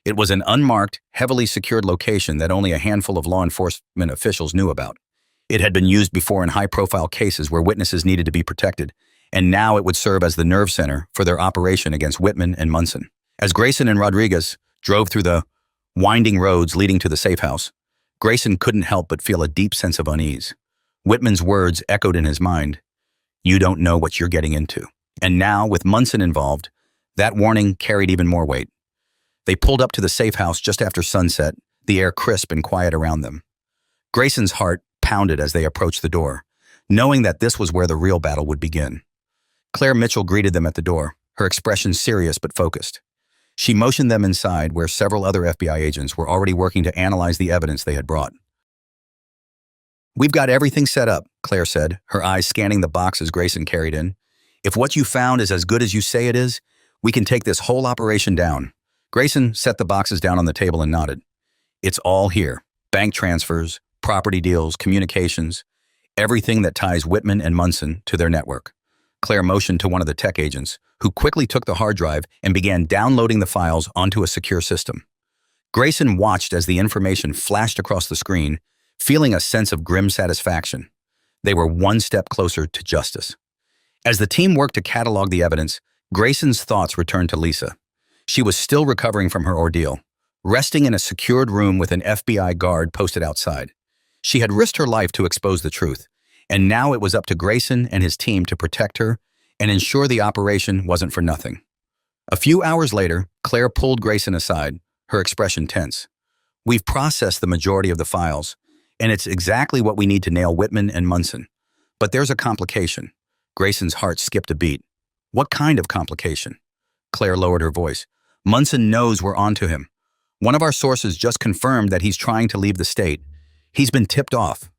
It was an unmarked, heavily secured location that only a handful of law enforcement officials knew about. It had been used before in high-profile cases where witnesses needed to be protected, and now it would serve as the nerve center for their operation against Whitman and Munson. As Grayson and Rodriguez drove through the winding roads leading to the safe house, Grayson couldn't help but feel a deep sense of unease. Whitman's words echoed in his mind. "You don't know what you're getting into." And now, with Munson involved, that warning carried even more weight. They pulled up to the safe house just after sunset, the air crisp and quiet around them. Grayson's heart pounded as they approached the door, knowing that this was where the real battle would begin. Claire Mitchell greeted them at the door, her expression serious but focused. She motioned them inside, where several other FBI agents were already working to analyze the evidence they had brought. "We've got everything set up," Claire said, her eyes scanning the boxes Grayson carried in. "If what you found is as good as you say it is, we can take this whole operation down." Grayson set the boxes down on the table and nodded. "It's all here. Bank transfers, property deals, communications, everything that ties Whitman and Munson to their network." Claire motioned to one of the tech agents, who quickly took the hard drive and began downloading the files onto a secure system. Grayson watched as the information flashed across the screen, feeling a sense of grim satisfaction. They were one step closer to justice. As the team worked to catalog the evidence, Grayson's thoughts returned to Lisa. She was still recovering from her ordeal, resting in a secured room with an FBI guard posted outside. She had risked her life to expose the truth, and now it was up to Grayson and his team to protect her and ensure the operation wasn't for nothing. A few hours later, Claire pulled Grayson aside, her expression tense. "We've processed the majority of the files, and it's exactly what we need to nail Whitman and Munson. But there's a complication." Grayson's heart skipped a beat. "What kind of complication?" Claire lowered her voice. "Munson knows we're onto him. One of our sources just confirmed that he's trying to leave the state. He's been tipped off."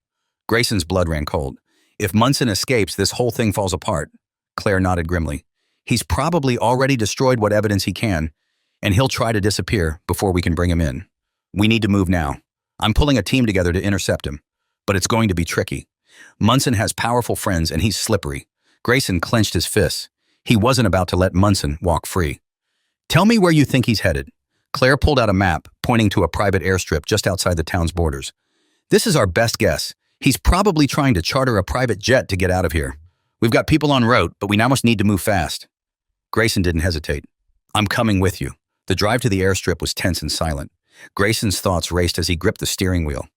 Grayson's blood ran cold. "If Munson escapes, this whole thing falls apart." Claire nodded grimly. "He's probably already destroyed what evidence he can, and he'll try to disappear before we can bring him in. We need to move now. I'm pulling a team together to intercept him, but it's going to be tricky. Munson has powerful friends, and he's slippery." Grayson clenched his fists. He wasn't about to let Munson walk free. "Tell me where you think he's headed." Claire pulled out a map, pointing to a private airstrip just outside the town's borders. "This is our best guess. He's probably trying to charter a private jet to get out of here. We've got people en route, but we now must need to move fast." Grayson didn't hesitate. "I'm coming with you." The drive to the airstrip was tense and silent. Grayson's thoughts raced as he gripped the steering wheel.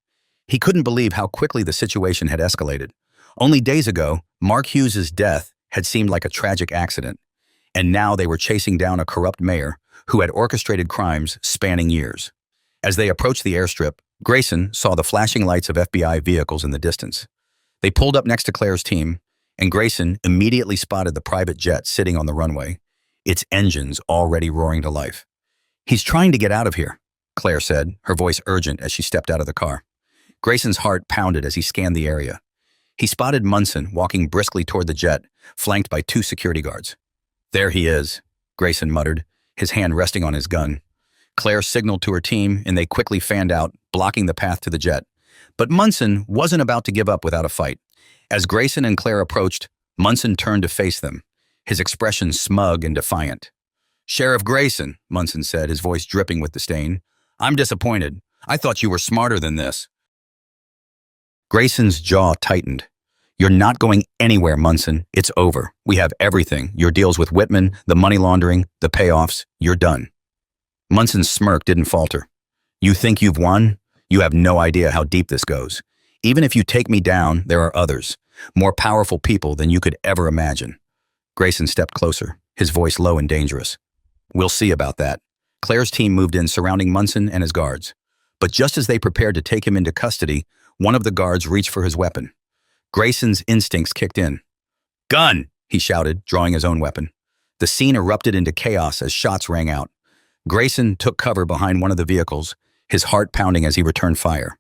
He couldn't believe how quickly the situation had escalated. Only days ago, Mark Hughes's death had seemed like a tragic accident, and now they were chasing down a corrupt mayor who had orchestrated crimes spanning years. As they approached the airstrip, Grayson saw the flashing lights of FBI vehicles in the distance. They pulled up next to Claire's team, and Grayson immediately spotted the private jet sitting on the runway, its engines already roaring to life. "He's trying to get out of here," Claire said, her voice urgent as she stepped out of the car. Grayson's heart pounded as he scanned the area. He spotted Munson walking briskly toward the jet, flanked by 2 security guards. "There he is," Grayson muttered, his hand resting on his gun. Claire signaled to her team, and they quickly fanned out, blocking the path to the jet. But Munson wasn't about to give up without a fight. As Grayson and Claire approached, Munson turned to face them, his expression smug and defiant. "Sheriff Grayson," Munson said, his voice dripping with disdain, "I'm disappointed. I thought you were smarter than this." Grayson's jaw tightened. "You're not going anywhere, Munson. It's over. We have everything. Your deals with Whitman, the money laundering, the payoffs. You're done." Munson's smirk didn't falter. "You think you've won? You have no idea how deep this goes. Even if you take me down, there are others, more powerful people than you could ever imagine." Grayson stepped closer, his voice low and dangerous. "We'll see about that." Claire's team moved in, surrounding Munson and his guards. But just as they prepared to take him into custody, one of the guards reached for his weapon. Grayson's instincts kicked in. "Gun!" he shouted, drawing his own weapon. The scene erupted into chaos as shots rang out. Grayson took cover behind one of the vehicles, his heart pounding as he returned fire.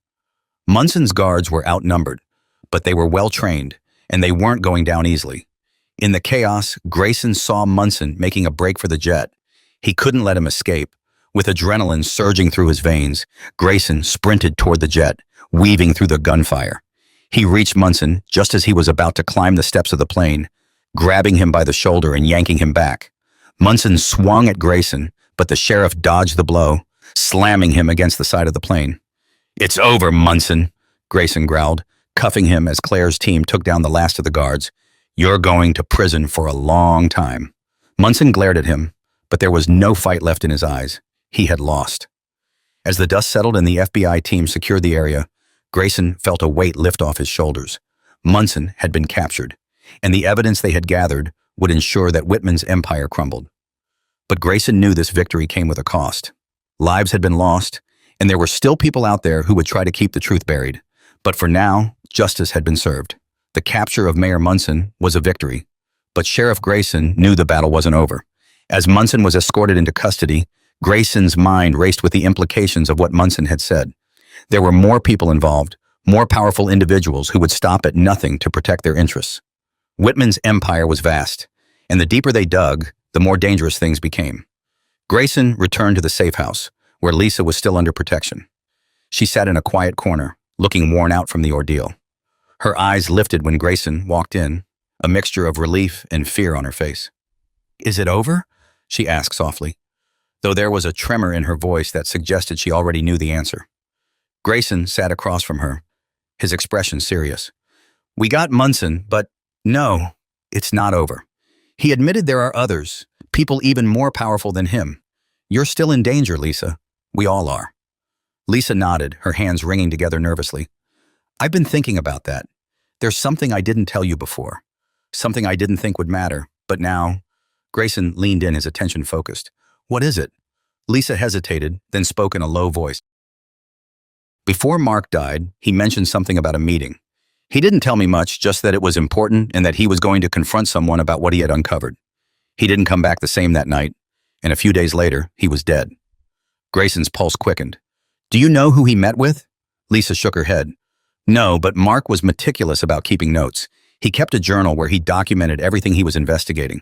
Munson's guards were outnumbered, but they were well-trained, and they weren't going down easily. In the chaos, Grayson saw Munson making a break for the jet. He couldn't let him escape. With adrenaline surging through his veins, Grayson sprinted toward the jet, weaving through the gunfire. He reached Munson just as he was about to climb the steps of the plane, grabbing him by the shoulder and yanking him back. Munson swung at Grayson, but the sheriff dodged the blow, slamming him against the side of the plane. "It's over, Munson," Grayson growled, cuffing him as Claire's team took down the last of the guards. "You're going to prison for a long time." Munson glared at him, but there was no fight left in his eyes. He had lost. As the dust settled and the FBI team secured the area, Grayson felt a weight lift off his shoulders. Munson had been captured, and the evidence they had gathered would ensure that Whitman's empire crumbled. But Grayson knew this victory came with a cost. Lives had been lost, and there were still people out there who would try to keep the truth buried. But for now, justice had been served. The capture of Mayor Munson was a victory, but Sheriff Grayson knew the battle wasn't over. As Munson was escorted into custody, Grayson's mind raced with the implications of what Munson had said. There were more people involved, more powerful individuals who would stop at nothing to protect their interests. Whitman's empire was vast, and the deeper they dug, the more dangerous things became. Grayson returned to the safe house, where Lisa was still under protection. She sat in a quiet corner, looking worn out from the ordeal. Her eyes lifted when Grayson walked in, a mixture of relief and fear on her face. "Is it over?" she asked softly, though there was a tremor in her voice that suggested she already knew the answer. Grayson sat across from her, his expression serious. "We got Munson, but no, it's not over. He admitted there are others, people even more powerful than him. You're still in danger, Lisa. We all are." Lisa nodded, her hands wringing together nervously. "I've been thinking about that. There's something I didn't tell you before. Something I didn't think would matter, but now—" Grayson leaned in, his attention focused. "What is it?" Lisa hesitated, then spoke in a low voice. "Before Mark died, he mentioned something about a meeting. He didn't tell me much, just that it was important and that he was going to confront someone about what he had uncovered. He didn't come back the same that night, and a few days later, he was dead." Grayson's pulse quickened. "Do you know who he met with?" Lisa shook her head. "No, but Mark was meticulous about keeping notes. He kept a journal where he documented everything he was investigating.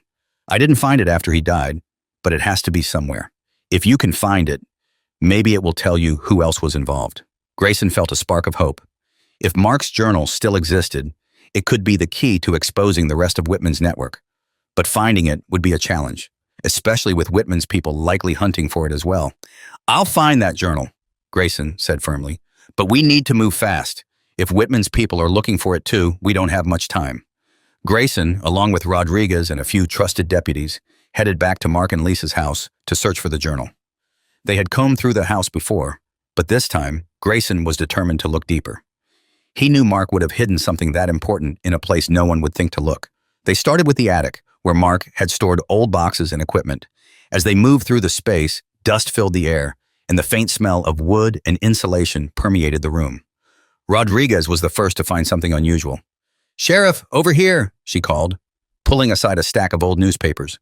I didn't find it after he died, but it has to be somewhere. If you can find it, maybe it will tell you who else was involved." Grayson felt a spark of hope. If Mark's journal still existed, it could be the key to exposing the rest of Whitman's network. But finding it would be a challenge, especially with Whitman's people likely hunting for it as well. "I'll find that journal," Grayson said firmly. "But we need to move fast. If Whitman's people are looking for it too, we don't have much time." Grayson, along with Rodriguez and a few trusted deputies, headed back to Mark and Lisa's house to search for the journal. They had combed through the house before, but this time, Grayson was determined to look deeper. He knew Mark would have hidden something that important in a place no one would think to look. They started with the attic, where Mark had stored old boxes and equipment. As they moved through the space, dust filled the air, and the faint smell of wood and insulation permeated the room. Rodriguez was the first to find something unusual. "Sheriff, over here," she called, pulling aside a stack of old newspapers.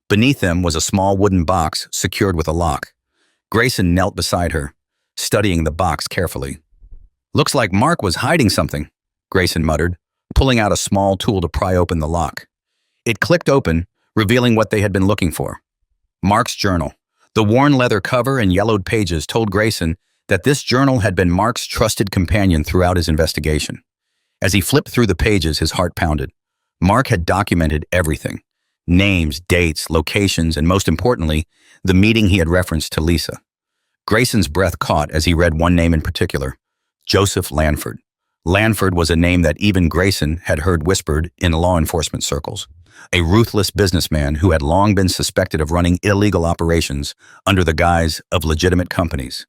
Beneath them was a small wooden box secured with a lock. Grayson knelt beside her, studying the box carefully. "Looks like Mark was hiding something," Grayson muttered, pulling out a small tool to pry open the lock. It clicked open, revealing what they had been looking for. Mark's journal. The worn leather cover and yellowed pages told Grayson that this journal had been Mark's trusted companion throughout his investigation. As he flipped through the pages, his heart pounded. Mark had documented everything: names, dates, locations, and most importantly, the meeting he had referenced to Lisa. Grayson's breath caught as he read one name in particular: Joseph Lanford. Lanford was a name that even Grayson had heard whispered in law enforcement circles. A ruthless businessman who had long been suspected of running illegal operations under the guise of legitimate companies.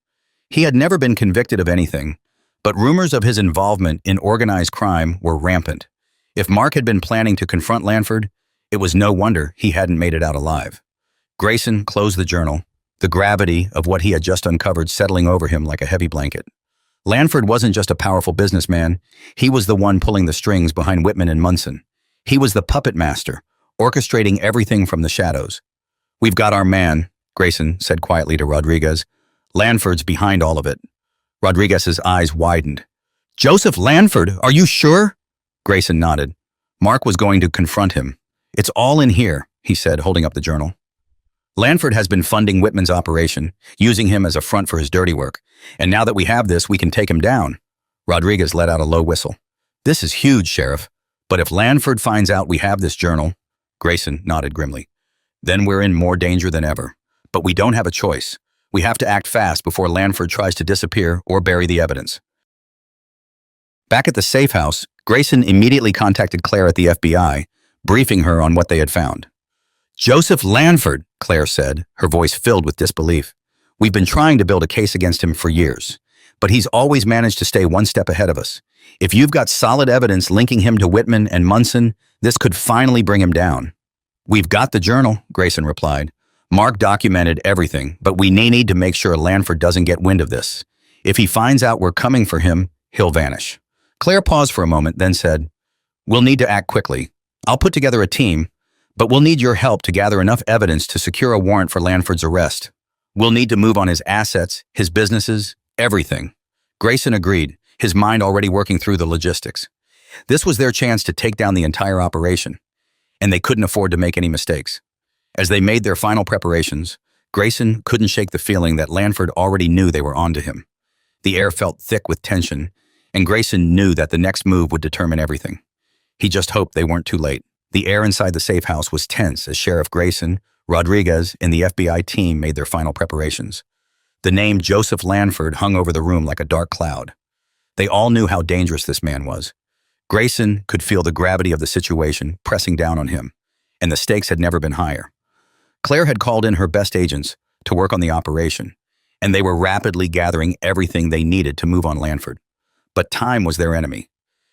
He had never been convicted of anything, but rumors of his involvement in organized crime were rampant. If Mark had been planning to confront Lanford, it was no wonder he hadn't made it out alive. Grayson closed the journal, the gravity of what he had just uncovered settling over him like a heavy blanket. Lanford wasn't just a powerful businessman, he was the one pulling the strings behind Whitman and Munson. He was the puppet master, orchestrating everything from the shadows. "We've got our man," Grayson said quietly to Rodriguez. "Lanford's behind all of it." Rodriguez's eyes widened. "Joseph Lanford, are you sure?" Grayson nodded. Mark was going to confront him. "It's all in here," he said, holding up the journal. "Lanford has been funding Whitman's operation, using him as a front for his dirty work. And now that we have this, we can take him down." Rodriguez let out a low whistle. "This is huge, Sheriff. But if Lanford finds out we have this journal," Grayson nodded grimly, "then we're in more danger than ever. But we don't have a choice. We have to act fast before Lanford tries to disappear or bury the evidence." Back at the safe house, Grayson immediately contacted Claire at the FBI, briefing her on what they had found. "Joseph Lanford," Claire said, her voice filled with disbelief. "We've been trying to build a case against him for years, but he's always managed to stay one step ahead of us. If you've got solid evidence linking him to Whitman and Munson, this could finally bring him down." "We've got the journal," Grayson replied. Mark documented everything, but we need to make sure Lanford doesn't get wind of this. If he finds out we're coming for him, he'll vanish. Claire paused for a moment, then said, "We'll need to act quickly. I'll put together a team, but we'll need your help to gather enough evidence to secure a warrant for Lanford's arrest. We'll need to move on his assets, his businesses, everything." Grayson agreed, his mind already working through the logistics. This was their chance to take down the entire operation, and they couldn't afford to make any mistakes. As they made their final preparations, Grayson couldn't shake the feeling that Lanford already knew they were onto him. The air felt thick with tension, and Grayson knew that the next move would determine everything. He just hoped they weren't too late. The air inside the safe house was tense as Sheriff Grayson, Rodriguez, and the FBI team made their final preparations. The name Joseph Lanford hung over the room like a dark cloud. They all knew how dangerous this man was. Grayson could feel the gravity of the situation pressing down on him, and the stakes had never been higher. Claire had called in her best agents to work on the operation, and they were rapidly gathering everything they needed to move on Lanford. But time was their enemy.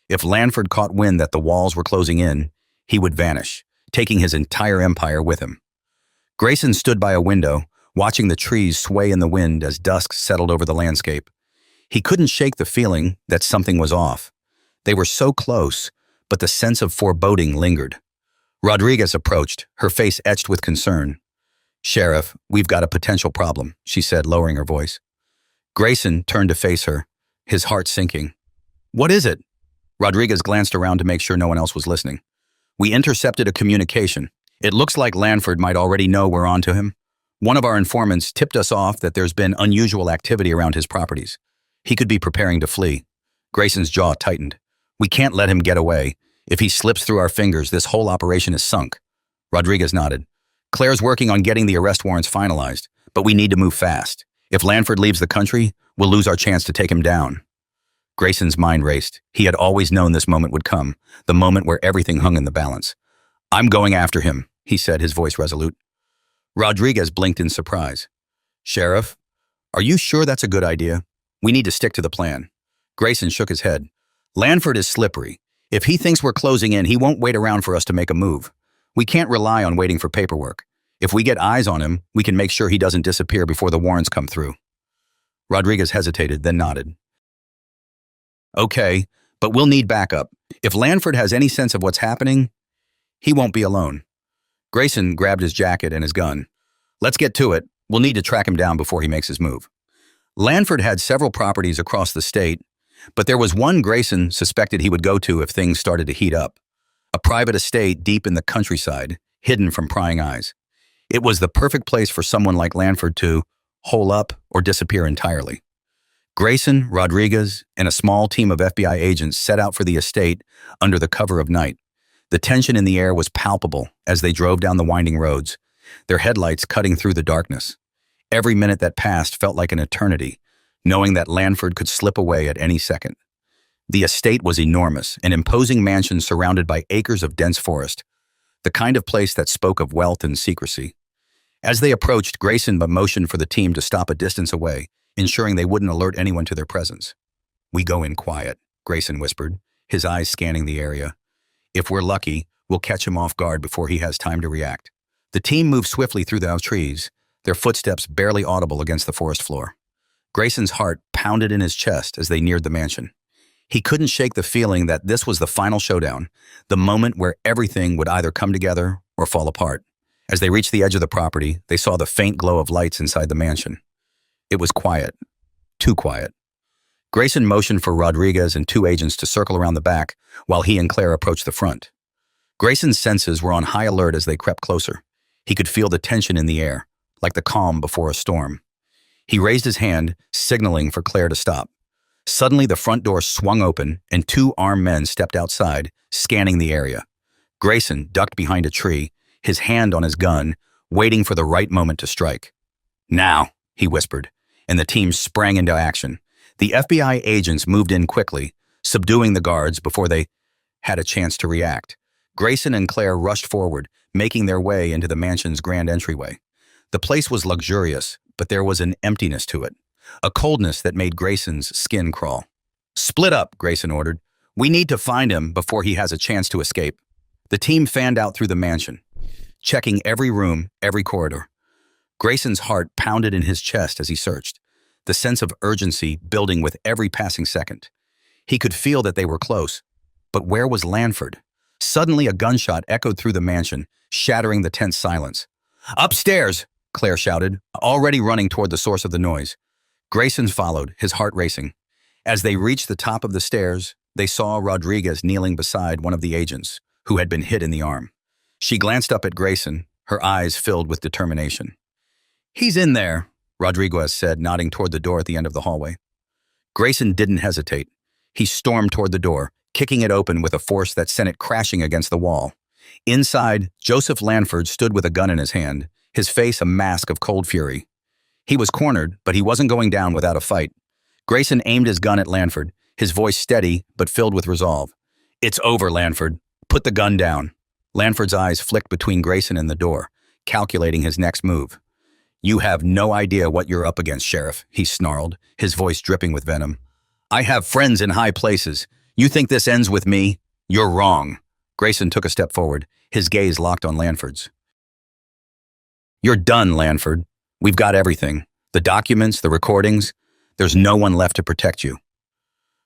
If Lanford caught wind that the walls were closing in, he would vanish, taking his entire empire with him. Grayson stood by a window, watching the trees sway in the wind as dusk settled over the landscape. He couldn't shake the feeling that something was off. They were so close, but the sense of foreboding lingered. Rodriguez approached, her face etched with concern. "Sheriff, we've got a potential problem," she said, lowering her voice. Grayson turned to face her, his heart sinking. "What is it?" Rodriguez glanced around to make sure no one else was listening. "We intercepted a communication. It looks like Lanford might already know we're onto him. One of our informants tipped us off that there's been unusual activity around his properties. He could be preparing to flee." Grayson's jaw tightened. "We can't let him get away. If he slips through our fingers, this whole operation is sunk." Rodriguez nodded. "Claire's working on getting the arrest warrants finalized, but we need to move fast. If Lanford leaves the country, we'll lose our chance to take him down." Grayson's mind raced. He had always known this moment would come, the moment where everything hung in the balance. "I'm going after him," he said, his voice resolute. Rodriguez blinked in surprise. "Sheriff, are you sure that's a good idea? We need to stick to the plan." Grayson shook his head. "Lanford is slippery. If he thinks we're closing in, he won't wait around for us to make a move. We can't rely on waiting for paperwork. If we get eyes on him, we can make sure he doesn't disappear before the warrants come through." Rodriguez hesitated, then nodded. "Okay, but we'll need backup. If Lanford has any sense of what's happening, he won't be alone." Grayson grabbed his jacket and his gun. "Let's get to it. We'll need to track him down before he makes his move." Lanford had several properties across the state, but there was one Grayson suspected he would go to if things started to heat up. A private estate deep in the countryside, hidden from prying eyes. It was the perfect place for someone like Lanford to hole up or disappear entirely. Grayson, Rodriguez, and a small team of FBI agents set out for the estate under the cover of night. The tension in the air was palpable as they drove down the winding roads, their headlights cutting through the darkness. Every minute that passed felt like an eternity, knowing that Lanford could slip away at any second. The estate was enormous, an imposing mansion surrounded by acres of dense forest, the kind of place that spoke of wealth and secrecy. As they approached, Grayson motioned for the team to stop a distance away, ensuring they wouldn't alert anyone to their presence. "We go in quiet," Grayson whispered, his eyes scanning the area. "If we're lucky, we'll catch him off guard before he has time to react." The team moved swiftly through the trees, their footsteps barely audible against the forest floor. Grayson's heart pounded in his chest as they neared the mansion. He couldn't shake the feeling that this was the final showdown, the moment where everything would either come together or fall apart. As they reached the edge of the property, they saw the faint glow of lights inside the mansion. It was quiet, too quiet. Grayson motioned for Rodriguez and two agents to circle around the back while he and Claire approached the front. Grayson's senses were on high alert as they crept closer. He could feel the tension in the air, like the calm before a storm. He raised his hand, signaling for Claire to stop. Suddenly, the front door swung open and two armed men stepped outside, scanning the area. Grayson ducked behind a tree, his hand on his gun, waiting for the right moment to strike. "Now," he whispered, and the team sprang into action. The FBI agents moved in quickly, subduing the guards before they had a chance to react. Grayson and Claire rushed forward, making their way into the mansion's grand entryway. The place was luxurious, but there was an emptiness to it, a coldness that made Grayson's skin crawl. "Split up," Grayson ordered. "We need to find him before he has a chance to escape." The team fanned out through the mansion, checking every room, every corridor. Grayson's heart pounded in his chest as he searched, the sense of urgency building with every passing second. He could feel that they were close. But where was Lanford? Suddenly, a gunshot echoed through the mansion, shattering the tense silence. "Upstairs!" Claire shouted, already running toward the source of the noise. Grayson followed, his heart racing. As they reached the top of the stairs, they saw Rodriguez kneeling beside one of the agents, who had been hit in the arm. She glanced up at Grayson, her eyes filled with determination. "He's in there," Rodriguez said, nodding toward the door at the end of the hallway. Grayson didn't hesitate. He stormed toward the door, kicking it open with a force that sent it crashing against the wall. Inside, Joseph Lanford stood with a gun in his hand, his face a mask of cold fury. He was cornered, but he wasn't going down without a fight. Grayson aimed his gun at Lanford, his voice steady but filled with resolve. "It's over, Lanford. Put the gun down." Lanford's eyes flicked between Grayson and the door, calculating his next move. "You have no idea what you're up against, Sheriff," he snarled, his voice dripping with venom. "I have friends in high places. You think this ends with me? You're wrong." Grayson took a step forward, his gaze locked on Lanford's. "You're done, Lanford. We've got everything. The documents, the recordings. There's no one left to protect you."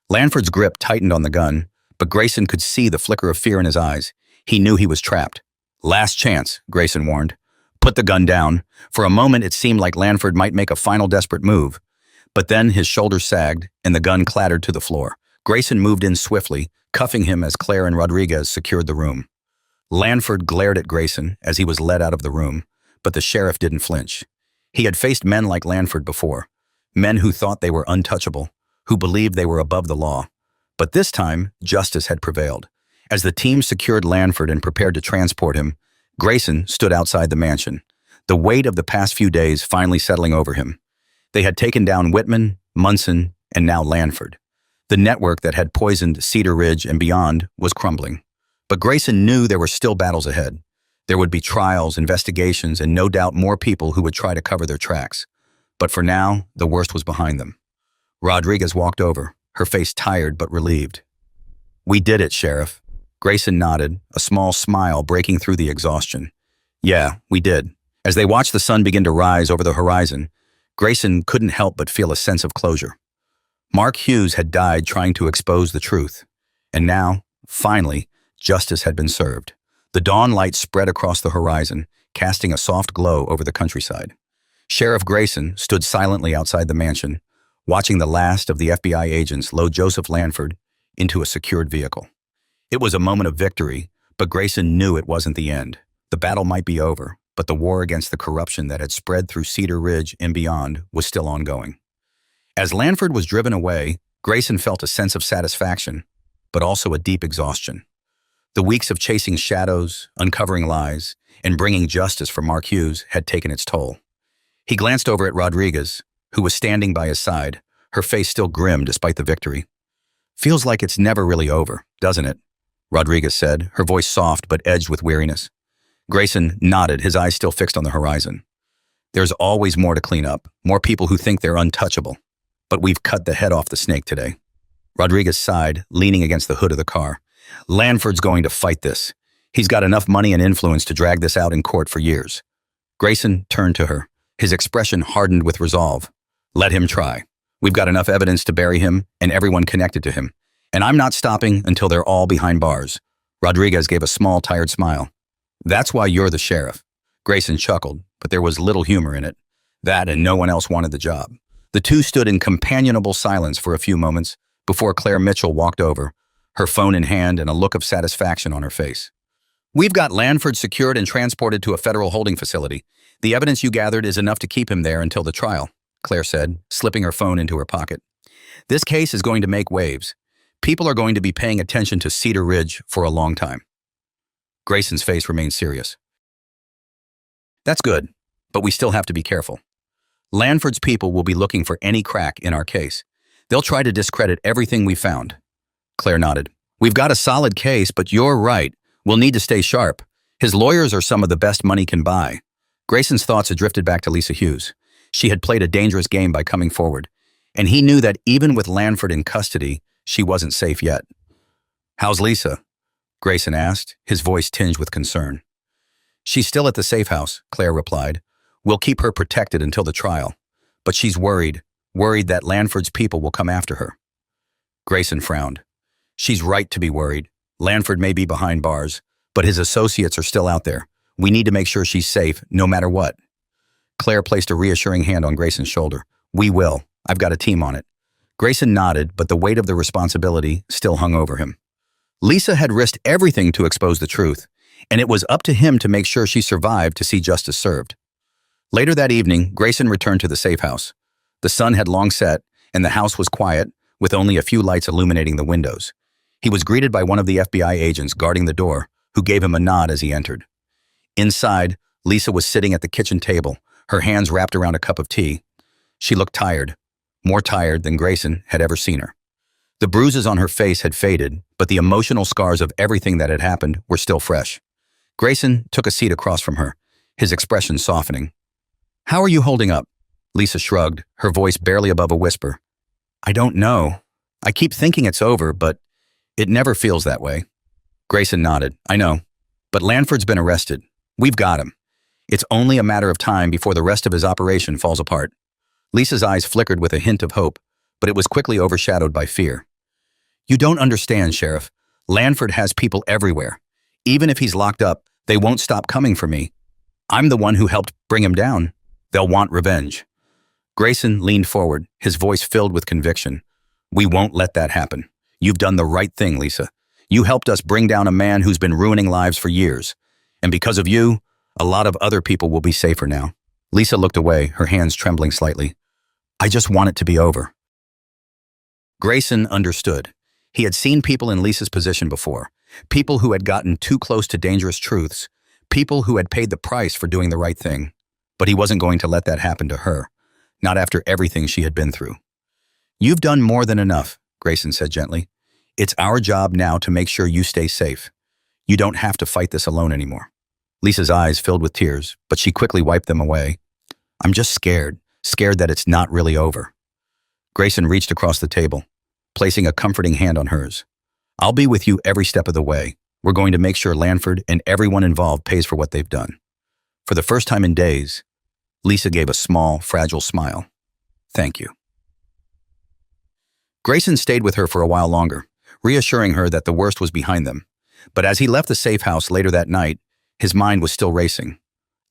Lanford's grip tightened on the gun, but Grayson could see the flicker of fear in his eyes. He knew he was trapped. "Last chance," Grayson warned. "Put the gun down." For a moment, it seemed like Lanford might make a final desperate move. But then his shoulders sagged, and the gun clattered to the floor. Grayson moved in swiftly, cuffing him as Claire and Rodriguez secured the room. Lanford glared at Grayson as he was led out of the room, but the sheriff didn't flinch. He had faced men like Lanford before, men who thought they were untouchable, who believed they were above the law. But this time, justice had prevailed. As the team secured Lanford and prepared to transport him, Grayson stood outside the mansion, the weight of the past few days finally settling over him. They had taken down Whitman, Munson, and now Lanford. The network that had poisoned Cedar Ridge and beyond was crumbling. But Grayson knew there were still battles ahead. There would be trials, investigations, and no doubt more people who would try to cover their tracks. But for now, the worst was behind them. Rodriguez walked over, her face tired but relieved. "We did it, Sheriff." Grayson nodded, a small smile breaking through the exhaustion. "Yeah, we did." As they watched the sun begin to rise over the horizon, Grayson couldn't help but feel a sense of closure. Mark Hughes had died trying to expose the truth. And now, finally, justice had been served. The dawn light spread across the horizon, casting a soft glow over the countryside. Sheriff Grayson stood silently outside the mansion, watching the last of the FBI agents load Joseph Lanford into a secured vehicle. It was a moment of victory, but Grayson knew it wasn't the end. The battle might be over, but the war against the corruption that had spread through Cedar Ridge and beyond was still ongoing. As Lanford was driven away, Grayson felt a sense of satisfaction, but also a deep exhaustion. The weeks of chasing shadows, uncovering lies, and bringing justice for Mark Hughes had taken its toll. He glanced over at Rodriguez, who was standing by his side, her face still grim despite the victory. "Feels like it's never really over, doesn't it?" Rodriguez said, her voice soft but edged with weariness. Grayson nodded, his eyes still fixed on the horizon. "There's always more to clean up, more people who think they're untouchable. But we've cut the head off the snake today." Rodriguez sighed, leaning against the hood of the car. "Lanford's going to fight this. He's got enough money and influence to drag this out in court for years." Grayson turned to her, his expression hardened with resolve. "Let him try. We've got enough evidence to bury him and everyone connected to him. And I'm not stopping until they're all behind bars." Rodriguez gave a small, tired smile. "That's why you're the sheriff." Grayson chuckled, but there was little humor in it. That and no one else wanted the job. The two stood in companionable silence for a few moments before Claire Mitchell walked over, her phone in hand and a look of satisfaction on her face. "We've got Lanford secured and transported to a federal holding facility. The evidence you gathered is enough to keep him there until the trial," Claire said, slipping her phone into her pocket. "This case is going to make waves. People are going to be paying attention to Cedar Ridge for a long time." Grayson's face remained serious. "That's good, but we still have to be careful. Lanford's people will be looking for any crack in our case. They'll try to discredit everything we found." Claire nodded. "We've got a solid case, but you're right. We'll need to stay sharp. His lawyers are some of the best money can buy." Grayson's thoughts had drifted back to Lisa Hughes. She had played a dangerous game by coming forward, and he knew that even with Lanford in custody, she wasn't safe yet. "How's Lisa?" Grayson asked, his voice tinged with concern. "She's still at the safe house," Claire replied, We'll keep her protected until the trial. But she's worried that Lanford's people will come after her. Grayson frowned. She's right to be worried. Lanford may be behind bars, but his associates are still out there. We need to make sure she's safe, no matter what. Claire placed a reassuring hand on Grayson's shoulder. We will. I've got a team on it. Grayson nodded, but the weight of the responsibility still hung over him. Lisa had risked everything to expose the truth, and it was up to him to make sure she survived to see justice served. Later that evening, Grayson returned to the safe house. The sun had long set, and the house was quiet, with only a few lights illuminating the windows. He was greeted by one of the FBI agents guarding the door, who gave him a nod as he entered. Inside, Lisa was sitting at the kitchen table, her hands wrapped around a cup of tea. She looked tired, more tired than Grayson had ever seen her. The bruises on her face had faded, but the emotional scars of everything that had happened were still fresh. Grayson took a seat across from her, his expression softening. How are you holding up? Lisa shrugged, her voice barely above a whisper. I don't know. I keep thinking it's over, but it never feels that way. Grayson nodded. I know. But Lanford's been arrested. We've got him. It's only a matter of time before the rest of his operation falls apart. Lisa's eyes flickered with a hint of hope, but it was quickly overshadowed by fear. You don't understand, Sheriff. Lanford has people everywhere. Even if he's locked up, they won't stop coming for me. I'm the one who helped bring him down. They'll want revenge. Grayson leaned forward, his voice filled with conviction. We won't let that happen. You've done the right thing, Lisa. You helped us bring down a man who's been ruining lives for years. And because of you, a lot of other people will be safer now. Lisa looked away, her hands trembling slightly. I just want it to be over. Grayson understood. He had seen people in Lisa's position before, people who had gotten too close to dangerous truths, people who had paid the price for doing the right thing. But he wasn't going to let that happen to her, not after everything she had been through. You've done more than enough, Grayson said gently. It's our job now to make sure you stay safe. You don't have to fight this alone anymore. Lisa's eyes filled with tears, but she quickly wiped them away. I'm just scared that it's not really over. Grayson reached across the table, placing a comforting hand on hers. I'll be with you every step of the way. We're going to make sure Lanford and everyone involved pays for what they've done. For the first time in days, Lisa gave a small, fragile smile. Thank you. Grayson stayed with her for a while longer, reassuring her that the worst was behind them. But as he left the safe house later that night, his mind was still racing.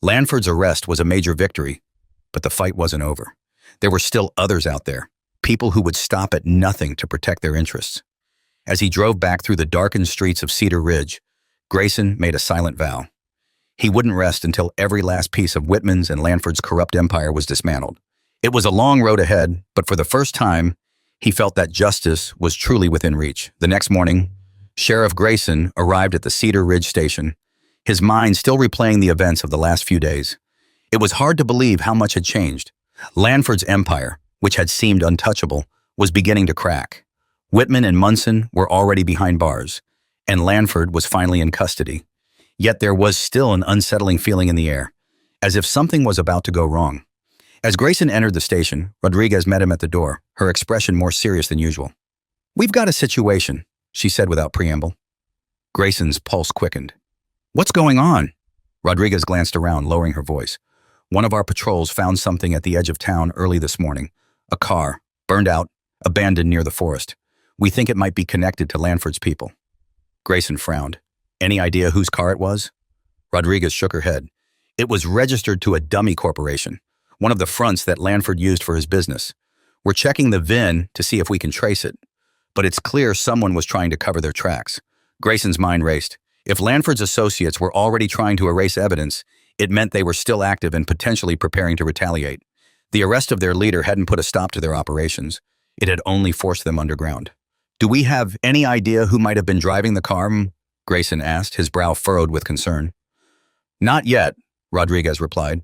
Lanford's arrest was a major victory, but the fight wasn't over. There were still others out there, people who would stop at nothing to protect their interests. As he drove back through the darkened streets of Cedar Ridge, Grayson made a silent vow. He wouldn't rest until every last piece of Whitman's and Lanford's corrupt empire was dismantled. It was a long road ahead, but for the first time, he felt that justice was truly within reach. The next morning, Sheriff Grayson arrived at the Cedar Ridge station, his mind still replaying the events of the last few days. It was hard to believe how much had changed. Lanford's empire, which had seemed untouchable, was beginning to crack. Whitman and Munson were already behind bars, and Lanford was finally in custody. Yet there was still an unsettling feeling in the air, as if something was about to go wrong. As Grayson entered the station, Rodriguez met him at the door, her expression more serious than usual. We've got a situation, she said without preamble. Grayson's pulse quickened. What's going on? Rodriguez glanced around, lowering her voice. One of our patrols found something at the edge of town early this morning. A car, burned out, abandoned near the forest. We think it might be connected to Lanford's people. Grayson frowned. Any idea whose car it was? Rodriguez shook her head. It was registered to a dummy corporation, one of the fronts that Lanford used for his business. We're checking the VIN to see if we can trace it, but it's clear someone was trying to cover their tracks. Grayson's mind raced. If Lanford's associates were already trying to erase evidence, it meant they were still active and potentially preparing to retaliate. The arrest of their leader hadn't put a stop to their operations. It had only forced them underground. Do we have any idea who might have been driving the car? Grayson asked, his brow furrowed with concern. Not yet, Rodriguez replied,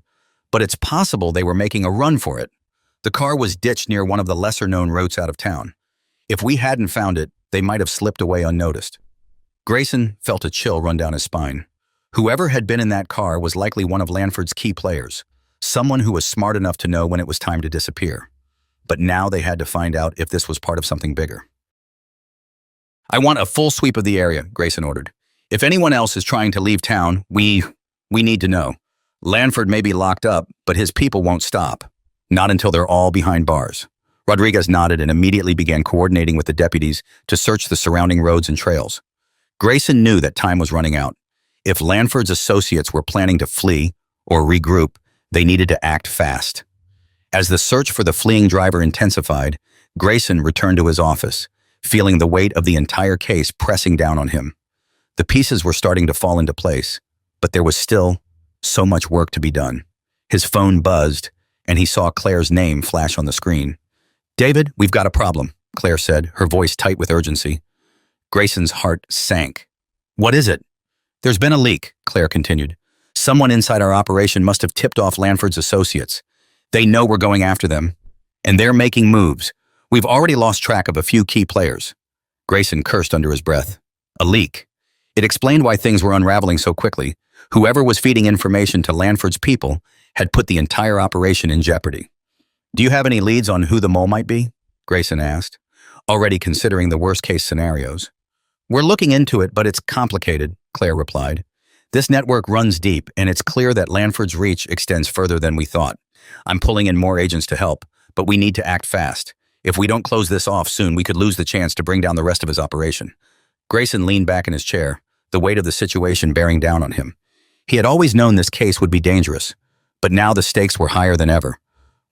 but it's possible they were making a run for it. The car was ditched near one of the lesser-known routes out of town. If we hadn't found it, they might have slipped away unnoticed. Grayson felt a chill run down his spine. Whoever had been in that car was likely one of Lanford's key players, someone who was smart enough to know when it was time to disappear. But now they had to find out if this was part of something bigger. I want a full sweep of the area, Grayson ordered. If anyone else is trying to leave town, we need to know. Lanford may be locked up, but his people won't stop. Not until they're all behind bars. Rodriguez nodded and immediately began coordinating with the deputies to search the surrounding roads and trails. Grayson knew that time was running out. If Lanford's associates were planning to flee or regroup, they needed to act fast. As the search for the fleeing driver intensified, Grayson returned to his office, feeling the weight of the entire case pressing down on him. The pieces were starting to fall into place, but there was still so much work to be done. His phone buzzed, and he saw Claire's name flash on the screen. "David, we've got a problem," Claire said, her voice tight with urgency. Grayson's heart sank. "What is it?" "There's been a leak," Claire continued. "Someone inside our operation must have tipped off Lanford's associates. They know we're going after them, and they're making moves. We've already lost track of a few key players." Grayson cursed under his breath. A leak. It explained why things were unraveling so quickly. Whoever was feeding information to Lanford's people had put the entire operation in jeopardy. "Do you have any leads on who the mole might be?" Grayson asked, already considering the worst-case scenarios. "We're looking into it, but it's complicated," Claire replied. "This network runs deep, and it's clear that Lanford's reach extends further than we thought. I'm pulling in more agents to help, but we need to act fast. If we don't close this off soon, we could lose the chance to bring down the rest of his operation." Grayson leaned back in his chair, the weight of the situation bearing down on him. He had always known this case would be dangerous, but now the stakes were higher than ever.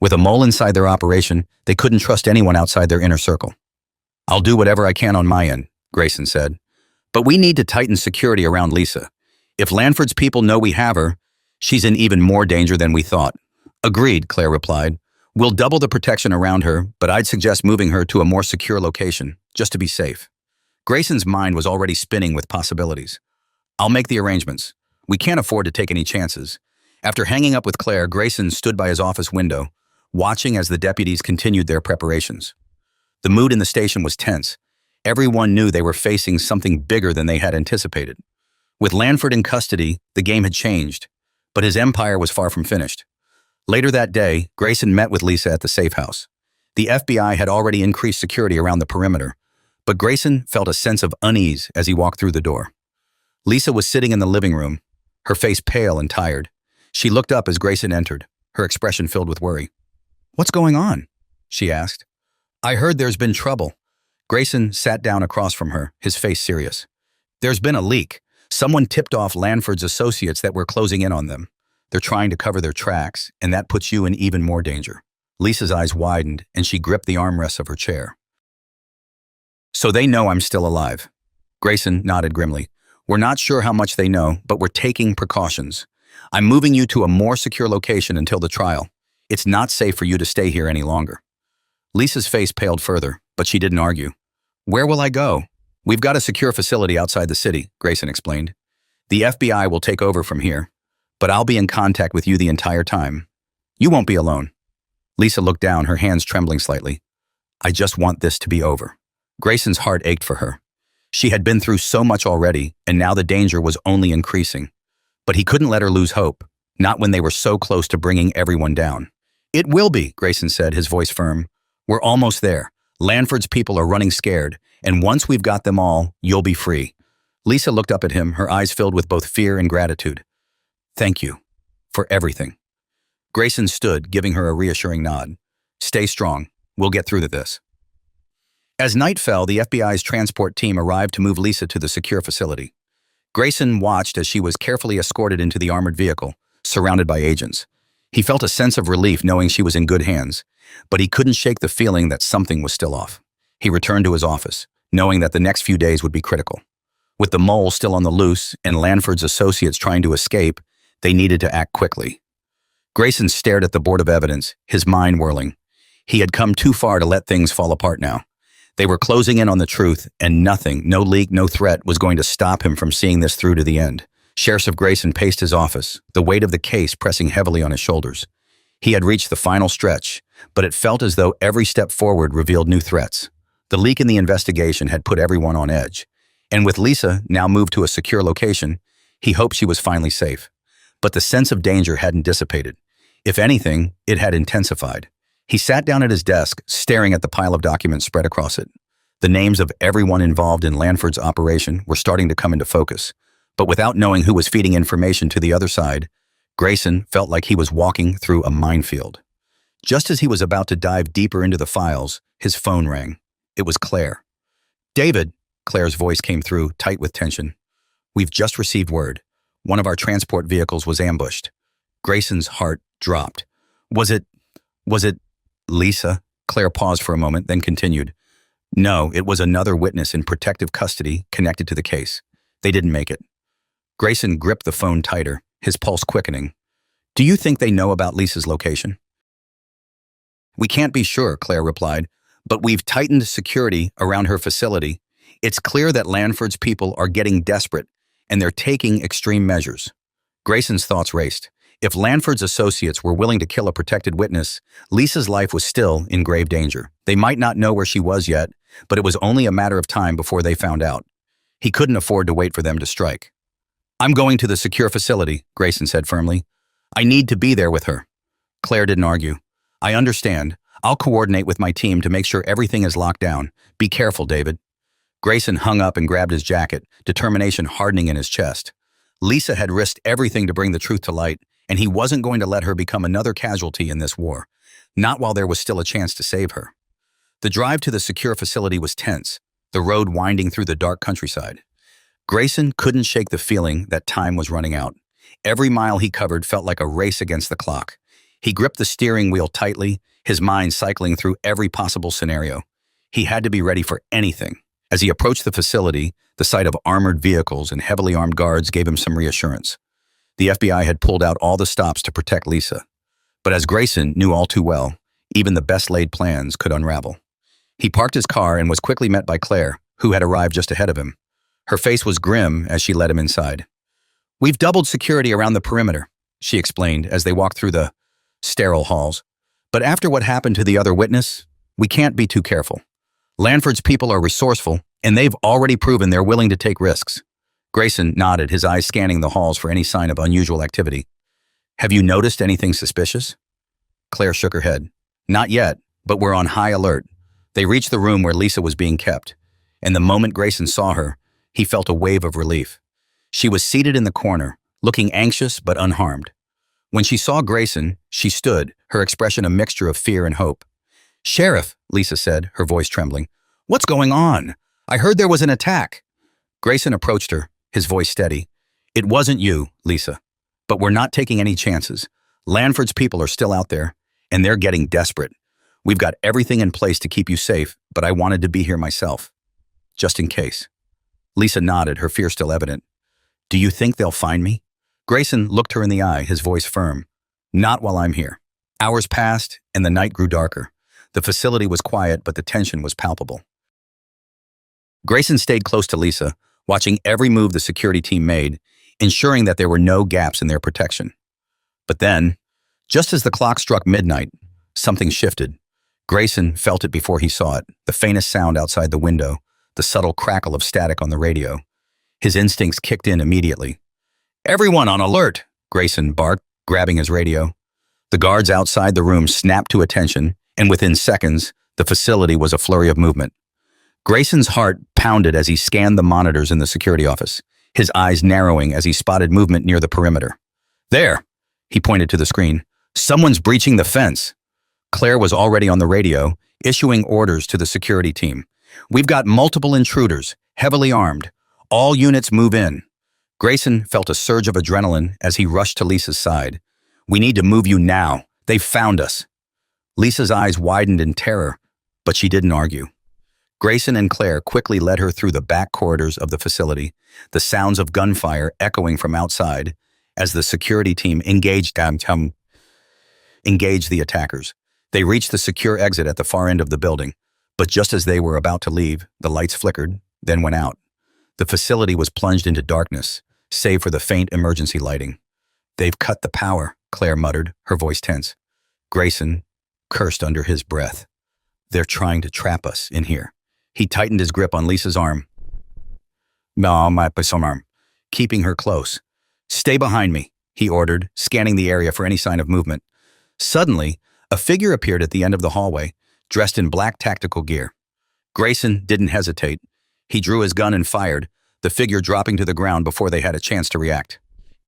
With a mole inside their operation, they couldn't trust anyone outside their inner circle. "I'll do whatever I can on my end," Grayson said. "But we need to tighten security around Lisa. If Lanford's people know we have her, she's in even more danger than we thought." "Agreed," Claire replied. "We'll double the protection around her, but I'd suggest moving her to a more secure location, just to be safe." Grayson's mind was already spinning with possibilities. "I'll make the arrangements. We can't afford to take any chances." After hanging up with Claire, Grayson stood by his office window, watching as the deputies continued their preparations. The mood in the station was tense. Everyone knew they were facing something bigger than they had anticipated. With Lanford in custody, the game had changed, but his empire was far from finished. Later that day, Grayson met with Lisa at the safe house. The FBI had already increased security around the perimeter, but Grayson felt a sense of unease as he walked through the door. Lisa was sitting in the living room, her face pale and tired. She looked up as Grayson entered, her expression filled with worry. "What's going on?" she asked. "I heard there's been trouble." Grayson sat down across from her, his face serious. "There's been a leak. Someone tipped off Lanford's associates that we're closing in on them. They're trying to cover their tracks, and that puts you in even more danger." Lisa's eyes widened, and she gripped the armrests of her chair. "So they know I'm still alive." Grayson nodded grimly. "We're not sure how much they know, but we're taking precautions. I'm moving you to a more secure location until the trial. It's not safe for you to stay here any longer." Lisa's face paled further, but she didn't argue. "Where will I go?" "We've got a secure facility outside the city," Grayson explained. "The FBI will take over from here, but I'll be in contact with you the entire time. You won't be alone." Lisa looked down, her hands trembling slightly. "I just want this to be over." Grayson's heart ached for her. She had been through so much already, and now the danger was only increasing. But he couldn't let her lose hope, not when they were so close to bringing everyone down. "It will be," Grayson said, his voice firm. "We're almost there. Lanford's people are running scared, and once we've got them all, you'll be free." Lisa looked up at him, her eyes filled with both fear and gratitude. "Thank you for everything." Grayson stood, giving her a reassuring nod. "Stay strong. We'll get through this." As night fell, the FBI's transport team arrived to move Lisa to the secure facility. Grayson watched as she was carefully escorted into the armored vehicle, surrounded by agents. He felt a sense of relief knowing she was in good hands, but he couldn't shake the feeling that something was still off. He returned to his office, knowing that the next few days would be critical. With the mole still on the loose and Lanford's associates trying to escape, they needed to act quickly. Grayson stared at the board of evidence, his mind whirling. He had come too far to let things fall apart now. They were closing in on the truth, and nothing, no leak, no threat, was going to stop him from seeing this through to the end. Sheriff Grayson paced his office, the weight of the case pressing heavily on his shoulders. He had reached the final stretch, but it felt as though every step forward revealed new threats. The leak in the investigation had put everyone on edge, and with Lisa now moved to a secure location, he hoped she was finally safe. But the sense of danger hadn't dissipated. If anything, it had intensified. He sat down at his desk, staring at the pile of documents spread across it. The names of everyone involved in Lanford's operation were starting to come into focus, but without knowing who was feeding information to the other side, Grayson felt like he was walking through a minefield. Just as he was about to dive deeper into the files, his phone rang. It was Claire. "David," Claire's voice came through, tight with tension. "We've just received word. One of our transport vehicles was ambushed." Grayson's heart dropped. Was it Lisa?" Claire paused for a moment, then continued. "No, it was another witness in protective custody connected to the case. They didn't make it." Grayson gripped the phone tighter, his pulse quickening. "Do you think they know about Lisa's location?" "We can't be sure," Claire replied, "but we've tightened security around her facility. It's clear that Lanford's people are getting desperate, and they're taking extreme measures." Grayson's thoughts raced. If Lanford's associates were willing to kill a protected witness, Lisa's life was still in grave danger. They might not know where she was yet, but it was only a matter of time before they found out. He couldn't afford to wait for them to strike. "I'm going to the secure facility," Grayson said firmly. "I need to be there with her." Claire didn't argue. "I understand. I'll coordinate with my team to make sure everything is locked down. Be careful, David." Grayson hung up and grabbed his jacket, determination hardening in his chest. Lisa had risked everything to bring the truth to light, and he wasn't going to let her become another casualty in this war, not while there was still a chance to save her. The drive to the secure facility was tense, the road winding through the dark countryside. Grayson couldn't shake the feeling that time was running out. Every mile he covered felt like a race against the clock. He gripped the steering wheel tightly, his mind cycling through every possible scenario. He had to be ready for anything. As he approached the facility, the sight of armored vehicles and heavily armed guards gave him some reassurance. The FBI had pulled out all the stops to protect Lisa. But as Grayson knew all too well, even the best-laid plans could unravel. He parked his car and was quickly met by Claire, who had arrived just ahead of him. Her face was grim as she led him inside. "We've doubled security around the perimeter," she explained as they walked through the sterile halls. "But after what happened to the other witness, we can't be too careful. Lanford's people are resourceful, and they've already proven they're willing to take risks." Grayson nodded, his eyes scanning the halls for any sign of unusual activity. "Have you noticed anything suspicious?" Claire shook her head. "Not yet, but we're on high alert." They reached the room where Lisa was being kept, and the moment Grayson saw her, he felt a wave of relief. She was seated in the corner, looking anxious but unharmed. When she saw Grayson, she stood, her expression a mixture of fear and hope. "Sheriff," Lisa said, her voice trembling. "What's going on? I heard there was an attack." Grayson approached her, his voice steady. "It wasn't you, Lisa. But we're not taking any chances. Lanford's people are still out there, and they're getting desperate. We've got everything in place to keep you safe, but I wanted to be here myself. Just in case." Lisa nodded, her fear still evident. "Do you think they'll find me?" Grayson looked her in the eye, his voice firm. "Not while I'm here." Hours passed, and the night grew darker. The facility was quiet, but the tension was palpable. Grayson stayed close to Lisa, watching every move the security team made, ensuring that there were no gaps in their protection. But then, just as the clock struck midnight, something shifted. Grayson felt it before he saw it, the faintest sound outside the window, the subtle crackle of static on the radio. His instincts kicked in immediately. "Everyone on alert!" Grayson barked, grabbing his radio. The guards outside the room snapped to attention, and within seconds, the facility was a flurry of movement. Grayson's heart pounded as he scanned the monitors in the security office, his eyes narrowing as he spotted movement near the perimeter. "There!" He pointed to the screen. "Someone's breaching the fence." Claire was already on the radio, issuing orders to the security team. "We've got multiple intruders, heavily armed. All units move in." Grayson felt a surge of adrenaline as he rushed to Lisa's side. "We need to move you now. They've found us." Lisa's eyes widened in terror, but she didn't argue. Grayson and Claire quickly led her through the back corridors of the facility, the sounds of gunfire echoing from outside as the security team engaged the attackers. They reached the secure exit at the far end of the building, but just as they were about to leave, the lights flickered, then went out. The facility was plunged into darkness, save for the faint emergency lighting. "They've cut the power," Claire muttered, her voice tense. Grayson cursed under his breath. "They're trying to trap us in here." He tightened his grip on Lisa's arm. Keeping her close. "Stay behind me," he ordered, scanning the area for any sign of movement. Suddenly, a figure appeared at the end of the hallway, dressed in black tactical gear. Grayson didn't hesitate. He drew his gun and fired, the figure dropping to the ground before they had a chance to react.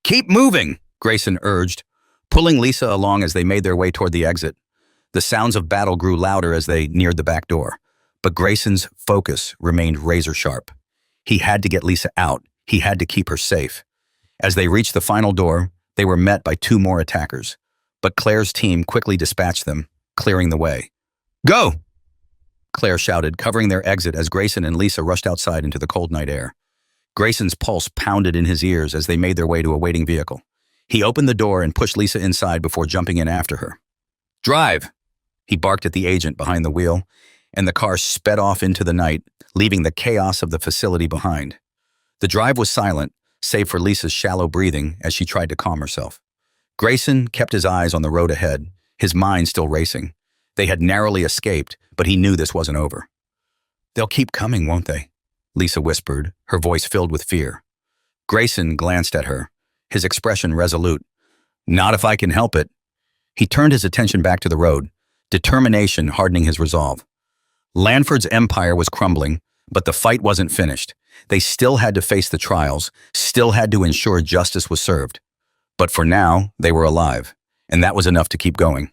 "Keep moving!" Grayson urged, pulling Lisa along as they made their way toward the exit. The sounds of battle grew louder as they neared the back door, but Grayson's focus remained razor sharp. He had to get Lisa out. He had to keep her safe. As they reached the final door, they were met by two more attackers, but Claire's team quickly dispatched them, clearing the way. "Go!" Claire shouted, covering their exit as Grayson and Lisa rushed outside into the cold night air. Grayson's pulse pounded in his ears as they made their way to a waiting vehicle. He opened the door and pushed Lisa inside before jumping in after her. "Drive!" He barked at the agent behind the wheel, and the car sped off into the night, leaving the chaos of the facility behind. The drive was silent, save for Lisa's shallow breathing as she tried to calm herself. Grayson kept his eyes on the road ahead, his mind still racing. They had narrowly escaped, but he knew this wasn't over. "They'll keep coming, won't they?" Lisa whispered, her voice filled with fear. Grayson glanced at her, his expression resolute. "Not if I can help it." He turned his attention back to the road, determination hardening his resolve. Lanford's empire was crumbling, but the fight wasn't finished. They still had to face the trials, still had to ensure justice was served. But for now, they were alive, and that was enough to keep going.